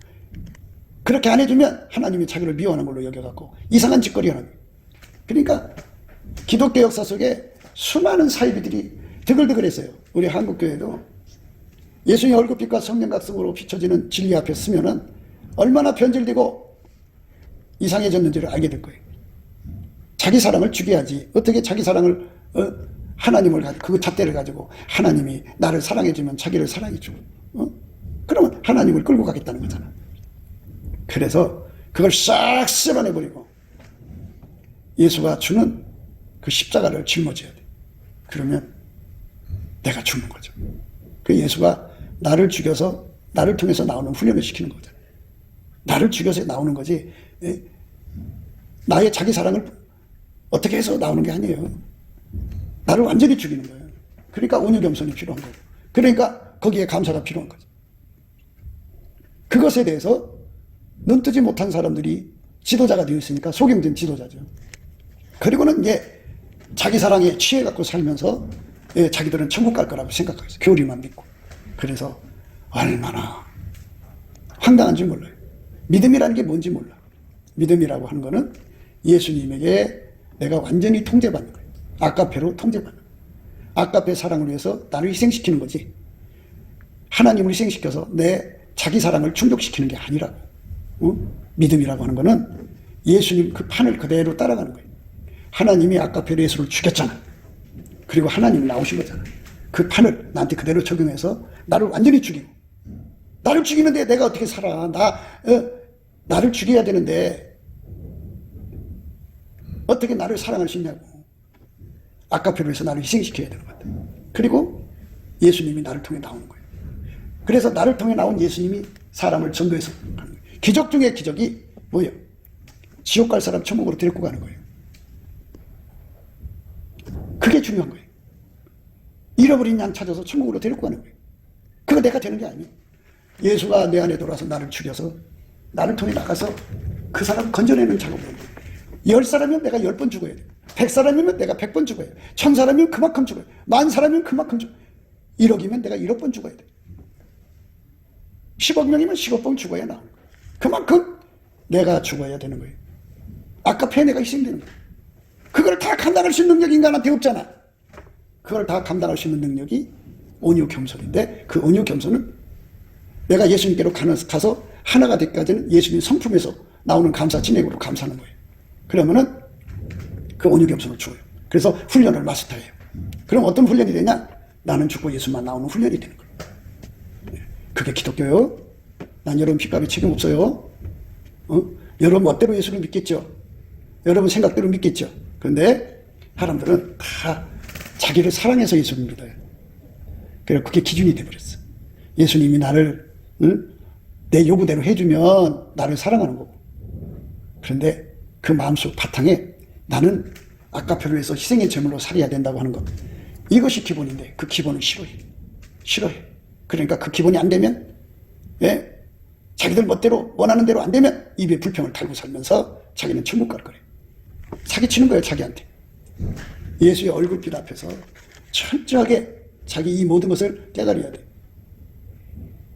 그렇게 안 해주면 하나님이 자기를 미워하는 걸로 여겨갖고 이상한 짓거리 하는 거예요. 그러니까 기독교 역사 속에 수많은 사이비들이 드글드글했어요. 우리 한국교회도 예수의 얼굴빛과 성령각성으로 비춰지는 진리 앞에 서면은 얼마나 변질되고 이상해졌는지를 알게 될 거예요. 자기 사랑을 죽여야지. 어떻게 자기 사랑을 하나님을 가지고 그 잣대를 가지고 하나님이 나를 사랑해주면 자기를 사랑해주고 그러면 하나님을 끌고 가겠다는 거잖아. 그래서 그걸 싹 쓸어내버리고 예수가 주는 그 십자가를 짊어져야 돼. 그러면 내가 죽는 거죠. 그 예수가 나를 죽여서 나를 통해서 나오는 훈련을 시키는 거잖아. 나를 죽여서 나오는 거지 나의 자기 사랑을 어떻게 해서 나오는 게 아니에요. 나를 완전히 죽이는 거예요. 그러니까 온유 겸손이 필요한 거고 그러니까 거기에 감사가 필요한 거죠. 그것에 대해서 눈뜨지 못한 사람들이 지도자가 되어 있으니까 속임된 지도자죠. 그리고는 이제 자기 사랑에 취해갖고 살면서 자기들은 천국 갈 거라고 생각하고 있어요. 교리만 믿고. 그래서 얼마나 황당한지 몰라요. 믿음이라는 게 뭔지 몰라. 믿음이라고 하는 거는 예수님에게 내가 완전히 통제받는 거예요. 아까페로 통제받는 거예요. 아까페 사랑을 위해서 나를 희생시키는 거지. 하나님을 희생시켜서 내 자기 사랑을 충족시키는 게 아니라고. 믿음이라고 하는 거는 예수님 그 판을 그대로 따라가는 거예요. 하나님이 아까페로 예수를 죽였잖아. 그리고 하나님이 나오신 거잖아. 그 판을 나한테 그대로 적용해서 나를 완전히 죽이고, 나를 죽이는데 내가 어떻게 살아. 나를 죽여야 되는데 어떻게 나를 사랑할 수 있냐고. 아까페로에서 나를 희생시켜야 되는 것 같아. 그리고 예수님이 나를 통해 나오는 거예요. 그래서 나를 통해 나온 예수님이 사람을 전도해서 가는 거예요. 기적 중에 기적이 뭐예요? 지옥 갈 사람 천국으로 데리고 가는 거예요. 그게 중요한 거예요. 잃어버린 양 찾아서 천국으로 데리고 가는 거예요. 그거 내가 되는 게 아니에요. 예수가 내 안에 들어와서 나를 죽여서 나를 통해 나가서 그 사람 건져내는 작업을 하는 거예요. 10사람이면 내가 10번 죽어야 돼요. 100사람이면 내가 100번 죽어야 돼요. 1000사람이면 그만큼 죽어야 돼요. 10,000사람이면 그만큼 죽어야 돼요. 1억이면 내가 1억 번 죽어야 돼요. 10억 명이면 10억 번 죽어야 나오는 거예요. 그만큼 내가 죽어야 되는 거예요. 아까페 내가 희생되는 거예요. 그걸 다 감당할 수 있는 능력이 인간한테 없잖아. 그걸 다 감당할 수 있는 능력이 온유 겸손인데, 그 온유 겸손은 내가 예수님께로 가서 하나가 되기까지는 예수님 성품에서 나오는 감사 진액으로 감사하는 거예요. 그러면은 그 온유 겸손을 줘요. 그래서 훈련을 마스터해요. 그럼 어떤 훈련이 되냐? 나는 죽고 예수만 나오는 훈련이 되는 거예요. 그게 기독교요. 난 여러분 핏값에 책임 없어요. 여러분 멋대로 예수를 믿겠죠. 여러분 생각대로 믿겠죠. 그런데 사람들은 다 자기를 사랑해서 예수를 믿어요. 그래서 그게 기준이 돼버렸어. 예수님이 나를 내 요구대로 해주면 나를 사랑하는 거고. 그런데 그 마음속 바탕에 나는 아까페로 해서 희생의 제물로 살아야 된다고 하는 것, 이것이 기본인데 그 기본을 싫어해. 그러니까 그 기본이 안 되면, 자기들 멋대로 원하는 대로 안 되면 입에 불평을 달고 살면서 자기는 천국 갈 거래. 사기치는 거예요, 자기한테. 예수의 얼굴빛 앞에서 철저하게 자기 이 모든 것을 깨달아야 돼.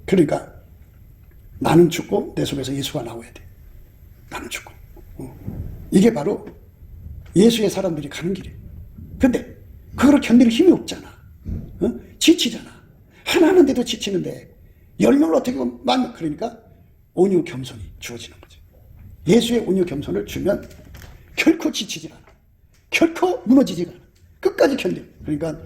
그러니까 나는 죽고 내 속에서 예수가 나와야 돼. 나는 죽고. 이게 바로 예수의 사람들이 가는 길이에요. 근데 그거를 견딜 힘이 없잖아. 지치잖아. 하나 하는데도 지치는데 10명을 어떻게 만나. 그러니까 온유 겸손이 주어지는 거죠. 예수의 온유 겸손을 주면 결코 지치지 않아. 결코 무너지지 않아. 끝까지 견뎌. 그러니까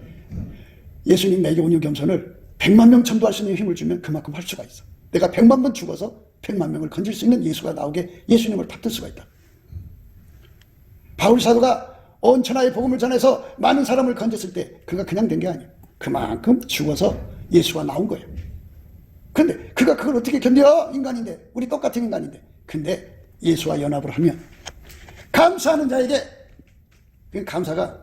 예수님 내게 온유 겸손을 100만 명 전도할 수 있는 힘을 주면 그만큼 할 수가 있어. 내가 100만 번 죽어서 100만 명을 건질 수 있는 예수가 나오게 예수님을 받들 수가 있다. 바울 사도가 온 천하의 복음을 전해서 많은 사람을 건졌을 때 그가 그냥 된 게 아니에요. 그만큼 죽어서 예수가 나온 거예요. 근데 그가 그걸 어떻게 견뎌? 인간인데, 우리 똑같은 인간인데. 근데 예수와 연합을 하면 감사하는 자에게, 감사가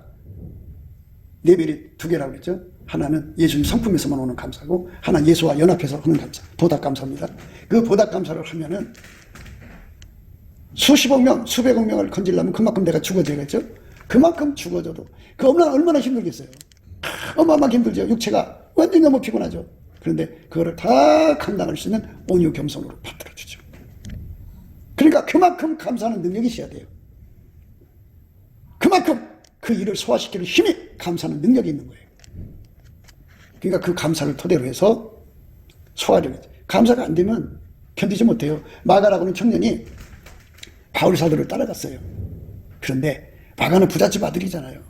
레벨이 2개라고 그랬죠. 하나는 예수님 성품에서만 오는 감사고, 하나는 예수와 연합해서 하는 감사, 보답 감사입니다. 그 보답 감사를 하면은 수십억 명, 수백억 명을 건지려면 그만큼 내가 죽어져야겠죠. 그만큼 죽어져도 그 얼마나 힘들겠어요. 어마어마하게 힘들죠. 육체가 완전히 너무 피곤하죠. 그런데 그거를 다 감당할 수 있는 온유 겸손으로 받들어주죠. 그러니까 그만큼 감사하는 능력이 있어야 돼요. 그만큼 그 일을 소화시키는 힘이, 감사하는 능력이 있는 거예요. 그러니까 그 감사를 토대로 해서 소화를 하죠. 감사가 안 되면 견디지 못해요. 마가라고는 청년이 바울 사도를 따라갔어요. 그런데 마가는 부잣집 아들이잖아요.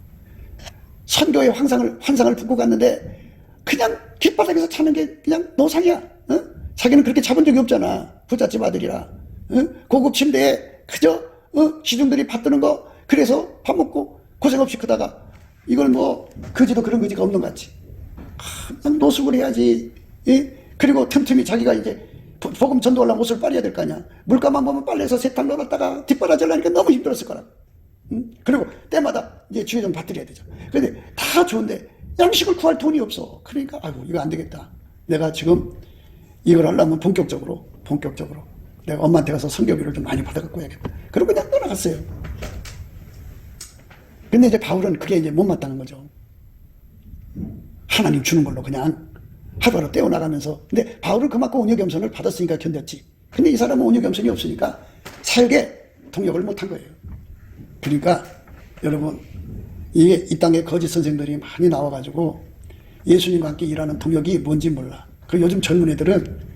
선교의 환상을 품고 갔는데 그냥 길바닥에서 차는 게 그냥 노상이야. 자기는 그렇게 잡은 적이 없잖아. 부잣집 아들이라. 고급 침대에 그저 시중들이 받드는 거, 그래서 밥 먹고 고생 없이 크다가 이걸 뭐 거지도 그런 거지가 없는 것 같지. 노숙을 해야지. 그리고 틈틈이 자기가 이제 복음 전도하려면 옷을 빨아야 될 거 아니야. 물감만 보면 빨래해서 세탁 넣었다가 뒷바라지려니까 너무 힘들었을 거라. 그리고 때마다 이제 주의 좀 받들여야 되죠. 근데 다 좋은데 양식을 구할 돈이 없어. 그러니까 아이고 이거 안 되겠다. 내가 지금 이걸 하려면 본격적으로 내가 엄마한테 가서 성교비를 좀 많이 받아갖고 해야겠다. 그러고 그냥 떠나갔어요. 근데 이제 바울은 그게 이제 못마땅한 거죠. 하나님 주는 걸로 그냥 하루하루 떼어나가면서. 근데 바울은 그만큼 온유겸손을 받았으니까 견뎠지. 근데 이 사람은 온유겸손이 없으니까 살게 동력을 못한 거예요. 그러니까 여러분, 이게 이 땅에 거짓 선생들이 많이 나와가지고 예수님과 함께 일하는 동력이 뭔지 몰라. 그 요즘 젊은 애들은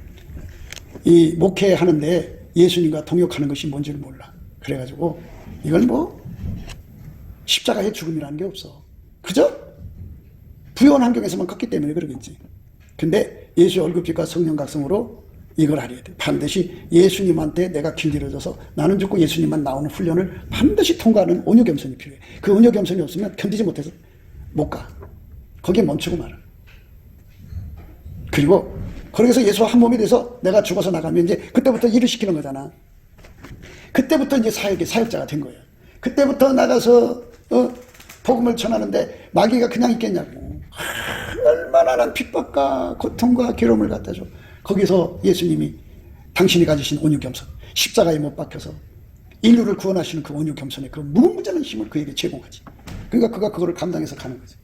이 목회하는데 예수님과 동역하는 것이 뭔지를 몰라. 그래가지고 이건 뭐 십자가의 죽음이라는 게 없어. 그죠? 부유한 환경에서만 컸기 때문에 그러겠지. 근데 예수의 얼굴빛과 성령 각성으로 이걸 알아야 돼. 반드시 예수님한테 내가 길들여져서 나는 죽고 예수님만 나오는 훈련을 반드시 통과하는 온유겸손이 필요해. 그 온유겸손이 없으면 견디지 못해서 못 가. 거기에 멈추고 말아. 그리고 거기서 예수와 한 몸이 돼서 내가 죽어서 나가면 이제 그때부터 일을 시키는 거잖아. 그때부터 이제 사역자가 된 거예요. 그때부터 나가서 복음을 전하는데 마귀가 그냥 있겠냐고. 얼마나 난 핍박과 고통과 괴로움을 갖다 줘. 거기서 예수님이 당신이 가지신 온유겸손, 십자가에 못 박혀서 인류를 구원하시는 그 온유겸손의 그 무궁무진한 힘을 그에게 제공하지. 그러니까 그가 그거를 감당해서 가는 거지.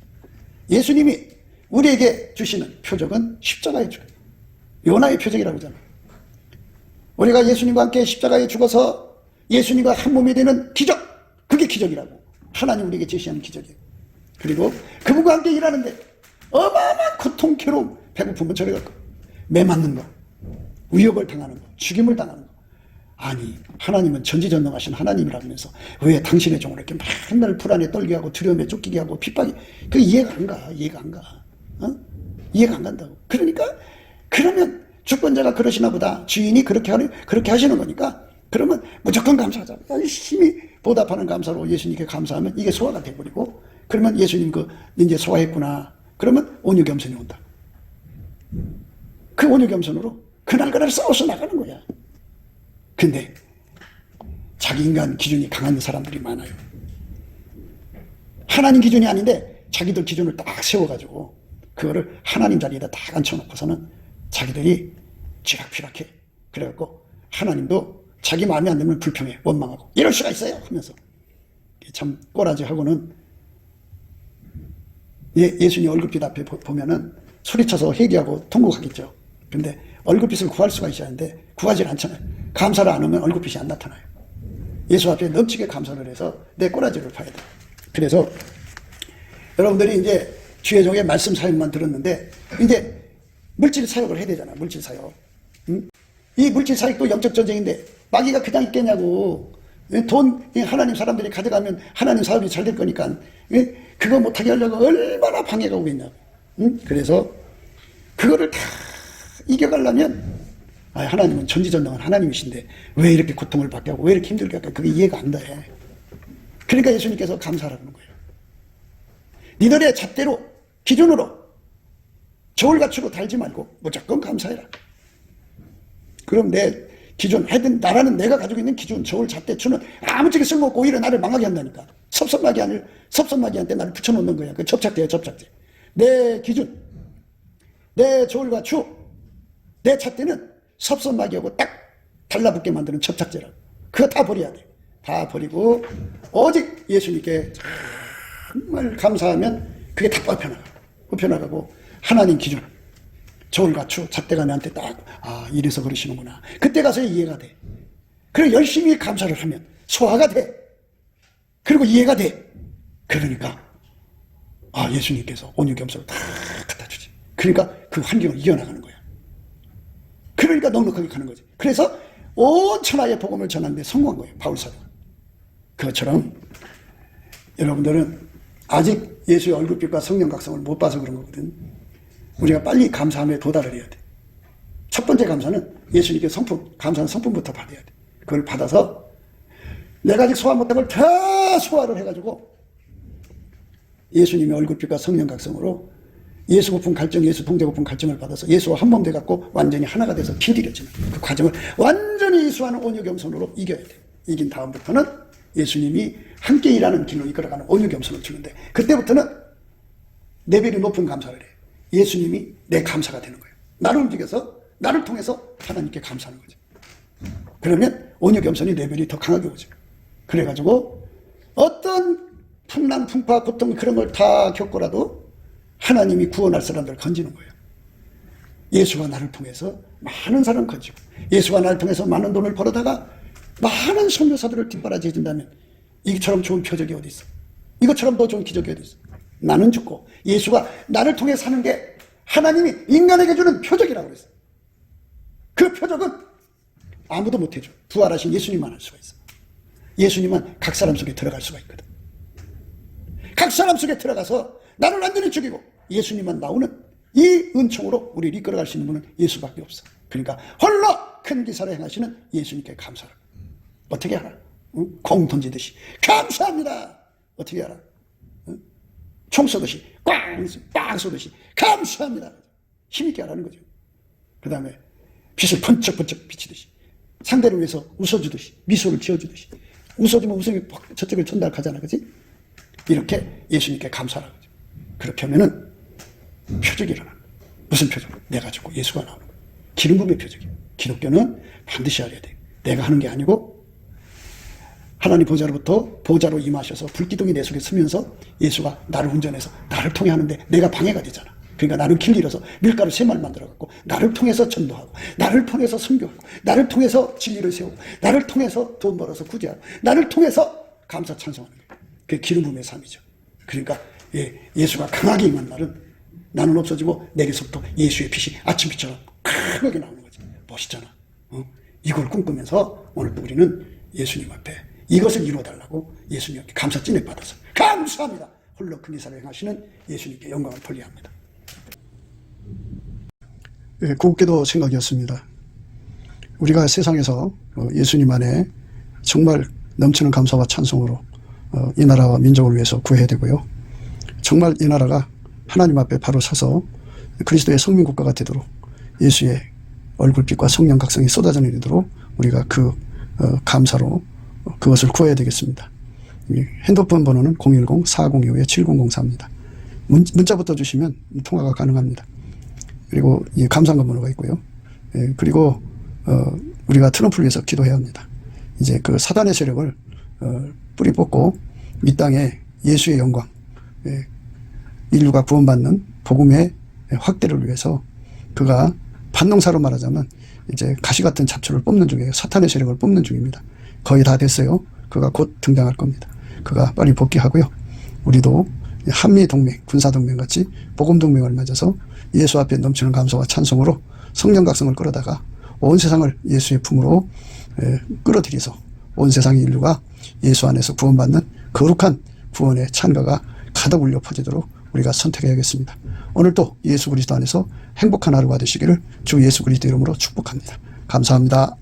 예수님이 우리에게 주시는 표적은 십자가의 죽음. 요나의 표적이라고 하잖아. 우리가 예수님과 함께 십자가에 죽어서 예수님과 한 몸이 되는 기적, 그게 기적이라고. 하나님 우리에게 제시하는 기적이에요. 그리고 그분과 함께 일하는데 어마어마한 고통, 괴로움, 배고픔은 저리 갈 거, 매 맞는 거, 위협을 당하는 거, 죽임을 당하는 거. 아니, 하나님은 전지전능하신 하나님이라면서 왜 당신의 종을 이렇게 맨날 불안에 떨게 하고 두려움에 쫓기게 하고 핍박이, 그 이해가 안 가. 이해가 안 가. 이해가 안 간다고. 그러니까 그러면 주권자가 그러시나 보다. 주인이 그렇게 하시는 거니까 그러면 무조건 감사하자. 열심히 보답하는 감사로 예수님께 감사하면 이게 소화가 돼버리고, 그러면 예수님 이제 소화했구나. 그러면 온유겸손이 온다. 그 온유겸손으로 그날 싸워서 나가는 거야. 근데 자기 인간 기준이 강한 사람들이 많아요. 하나님 기준이 아닌데 자기들 기준을 딱 세워가지고 그거를 하나님 자리에다 딱 앉혀놓고서는 자기들이 쥐락펴락해. 그래갖고 하나님도 자기 마음에 안 들면 불평해, 원망하고 이럴 수가 있어요 하면서. 참 꼬라지하고는 예수님 얼굴빛 앞에 보면은 소리쳐서 회개하고 통곡하겠죠. 근데 얼굴빛을 구할 수가 있어야 하는데 구하지 않잖아요. 감사를 안 하면 얼굴빛이 안 나타나요. 예수 앞에 넘치게 감사를 해서 내 꼬라지를 봐야 돼. 그래서 여러분들이 이제 주의 종의 말씀 사역만 들었는데 이제 물질 사역을 해야 되잖아. 물질 사역. 응? 이 물질 사역도 영적 전쟁인데 마귀가 그냥 있겠냐고. 돈 하나님 사람들이 가져가면 하나님 사업이 잘 될 거니까 그거 못하게 하려고 얼마나 방해가 오겠냐고. 응? 그래서 그거를 다 이겨가려면 하나님은 전지전능한 하나님이신데 왜 이렇게 고통을 받게 하고 왜 이렇게 힘들게 할까? 그게 이해가 안 돼. 그러니까 예수님께서 감사하라는 거예요. 니들의 잣대로 기준으로 저울가치로 달지 말고 무조건 감사해라. 그럼 내 기준, 하여튼 나라는 내가 가지고 있는 기준, 저울, 잣대추는 아무짝에 쓸모없고 오히려 나를 망하게 한다니까. 섭섭마귀한테 나를 붙여놓는 거야. 그 접착제야, 접착제. 내 기준, 내 저울과 추, 내 잣대는 섭섭마귀하고 딱 달라붙게 만드는 접착제라고. 그거 다 버려야 돼. 다 버리고 오직 예수님께 정말 감사하면 그게 다 뽑혀나가고 하나님 기준, 저울과 추, 잣대가 나한테 딱 이래서 그러시는구나. 그때 가서 이해가 돼. 그리고 열심히 감사를 하면 소화가 돼. 그리고 이해가 돼. 그러니까 예수님께서 온유겸손을 다 갖다 주지. 그러니까 그 환경을 이겨나가는 거야. 그러니까 넉넉하게 가는 거지. 그래서 온 천하의 복음을 전하는데 성공한 거예요. 바울사도가. 그것처럼 여러분들은 아직 예수의 얼굴빛과 성령 각성을 못 봐서 그런 거거든. 우리가 빨리 감사함에 도달을 해야 돼. 첫 번째 감사는 예수님께 감사하는 성품부터 받아야 돼. 그걸 받아서 내가 아직 소화 못한 걸 다 소화를 해가지고 예수님의 얼굴빛과 성령 각성으로 예수 고품 갈증, 예수 동대 고품 갈증을 받아서 예수와 한 몸 돼갖고 완전히 하나가 돼서 길들여지는 그 과정을 완전히 이수하는 온유겸손으로 이겨야 돼. 이긴 다음부터는 예수님이 함께 일하는 길로 이끌어가는 온유겸손을 주는데 그때부터는 레벨이 높은 감사를 해. 예수님이 내 감사가 되는 거예요. 나를 움직여서 나를 통해서 하나님께 감사하는 거죠. 그러면 온유 겸손이 레벨이 더 강하게 오죠. 그래가지고 어떤 풍랑, 풍파, 고통 그런 걸 다 겪고라도 하나님이 구원할 사람들을 건지는 거예요. 예수가 나를 통해서 많은 사람을 건지고, 예수가 나를 통해서 많은 돈을 벌어다가 많은 선교사들을 뒷바라지 해준다면 이처럼 좋은 표적이 어디 있어? 이것처럼 더 좋은 기적이 어디 있어? 나는 죽고 예수가 나를 통해 사는 게 하나님이 인간에게 주는 표적이라고 그랬어. 그 표적은 아무도 못 해줘. 부활하신 예수님만 할 수가 있어. 예수님만 각 사람 속에 들어갈 수가 있거든. 각 사람 속에 들어가서 나를 완전히 죽이고 예수님만 나오는 이 은총으로 우리를 이끌어갈 수 있는 분은 예수밖에 없어. 그러니까 홀로 큰 기사를 행하시는 예수님께 감사하라. 어떻게 하라? 응? 공 던지듯이 감사합니다. 어떻게 하라? 응? 총 쏘듯이 빵 쏘듯이 감사합니다. 힘있게 하라는 거죠. 그 다음에 빛을 번쩍번쩍 비치듯이 상대를 위해서 웃어주듯이 미소를 지어주듯이 웃어주면 웃음이 저쪽을 전달하잖아. 그치? 이렇게 예수님께 감사하라는 거죠. 그렇게 하면은 표적이 일어나는 거예요. 무슨 표적? 내가 죽고 예수가 나오는 거예요. 기름 부음의 표적이에요. 기독교는 반드시 알아야 돼요. 내가 하는 게 아니고 하나님 보좌로 임하셔서 불기둥이 내 속에 서면서 예수가 나를 운전해서 나를 통해 하는데 내가 방해가 되잖아. 그러니까 나를 길 잃어서 밀가루 3마리 만들어갖고 나를 통해서 전도하고 나를 통해서 선교하고 나를 통해서 진리를 세우고 나를 통해서 돈 벌어서 구제하고 나를 통해서 감사 찬송하는 거예요. 그게 기름 부음의 삶이죠. 그러니까 예수가 강하게 임한 날은 나는 없어지고 내게서부터 예수의 빛이 아침빛처럼 크게 나오는 거지. 멋있잖아. 이걸 꿈꾸면서 오늘도 우리는 예수님 앞에 이것을 이루어달라고 예수님께 감사 찐을 받아서 감사합니다. 홀로 큰 이사를 행하시는 예수님께 영광을 돌려합니다. 곱게도 생각이었습니다. 우리가 세상에서 예수님 안에 정말 넘치는 감사와 찬송으로 이 나라와 민족을 위해서 구해야 되고요. 정말 이 나라가 하나님 앞에 바로 서서 그리스도의 성민국가가 되도록 예수의 얼굴빛과 성령 각성이 쏟아져 내리도록 우리가 그 감사로 그것을 구해야 되겠습니다. 핸드폰 번호는 010-4025-7004입니다. 문자부터 주시면 통화가 가능합니다. 그리고 이 감사한 번호가 있고요. 그리고 우리가 트럼프를 위해서 기도해야 합니다. 이제 그 사단의 세력을 뿌리 뽑고 이 땅에 예수의 영광, 인류가 구원받는 복음의 확대를 위해서 그가 반농사로 말하자면 이제 가시 같은 잡초를 뽑는 중이에요. 사탄의 세력을 뽑는 중입니다. 거의 다 됐어요. 그가 곧 등장할 겁니다. 그가 빨리 복귀하고요. 우리도 한미동맹, 군사동맹 같이 복음동맹을 맺어서 예수 앞에 넘치는 감사와 찬송으로 성령 각성을 끌어다가 온 세상을 예수의 품으로 끌어들여서 온 세상의 인류가 예수 안에서 구원받는 거룩한 구원의 찬가가 가득 울려 퍼지도록 우리가 선택해야겠습니다. 오늘도 예수 그리스도 안에서 행복한 하루가 되시기를 주 예수 그리스도 이름으로 축복합니다. 감사합니다.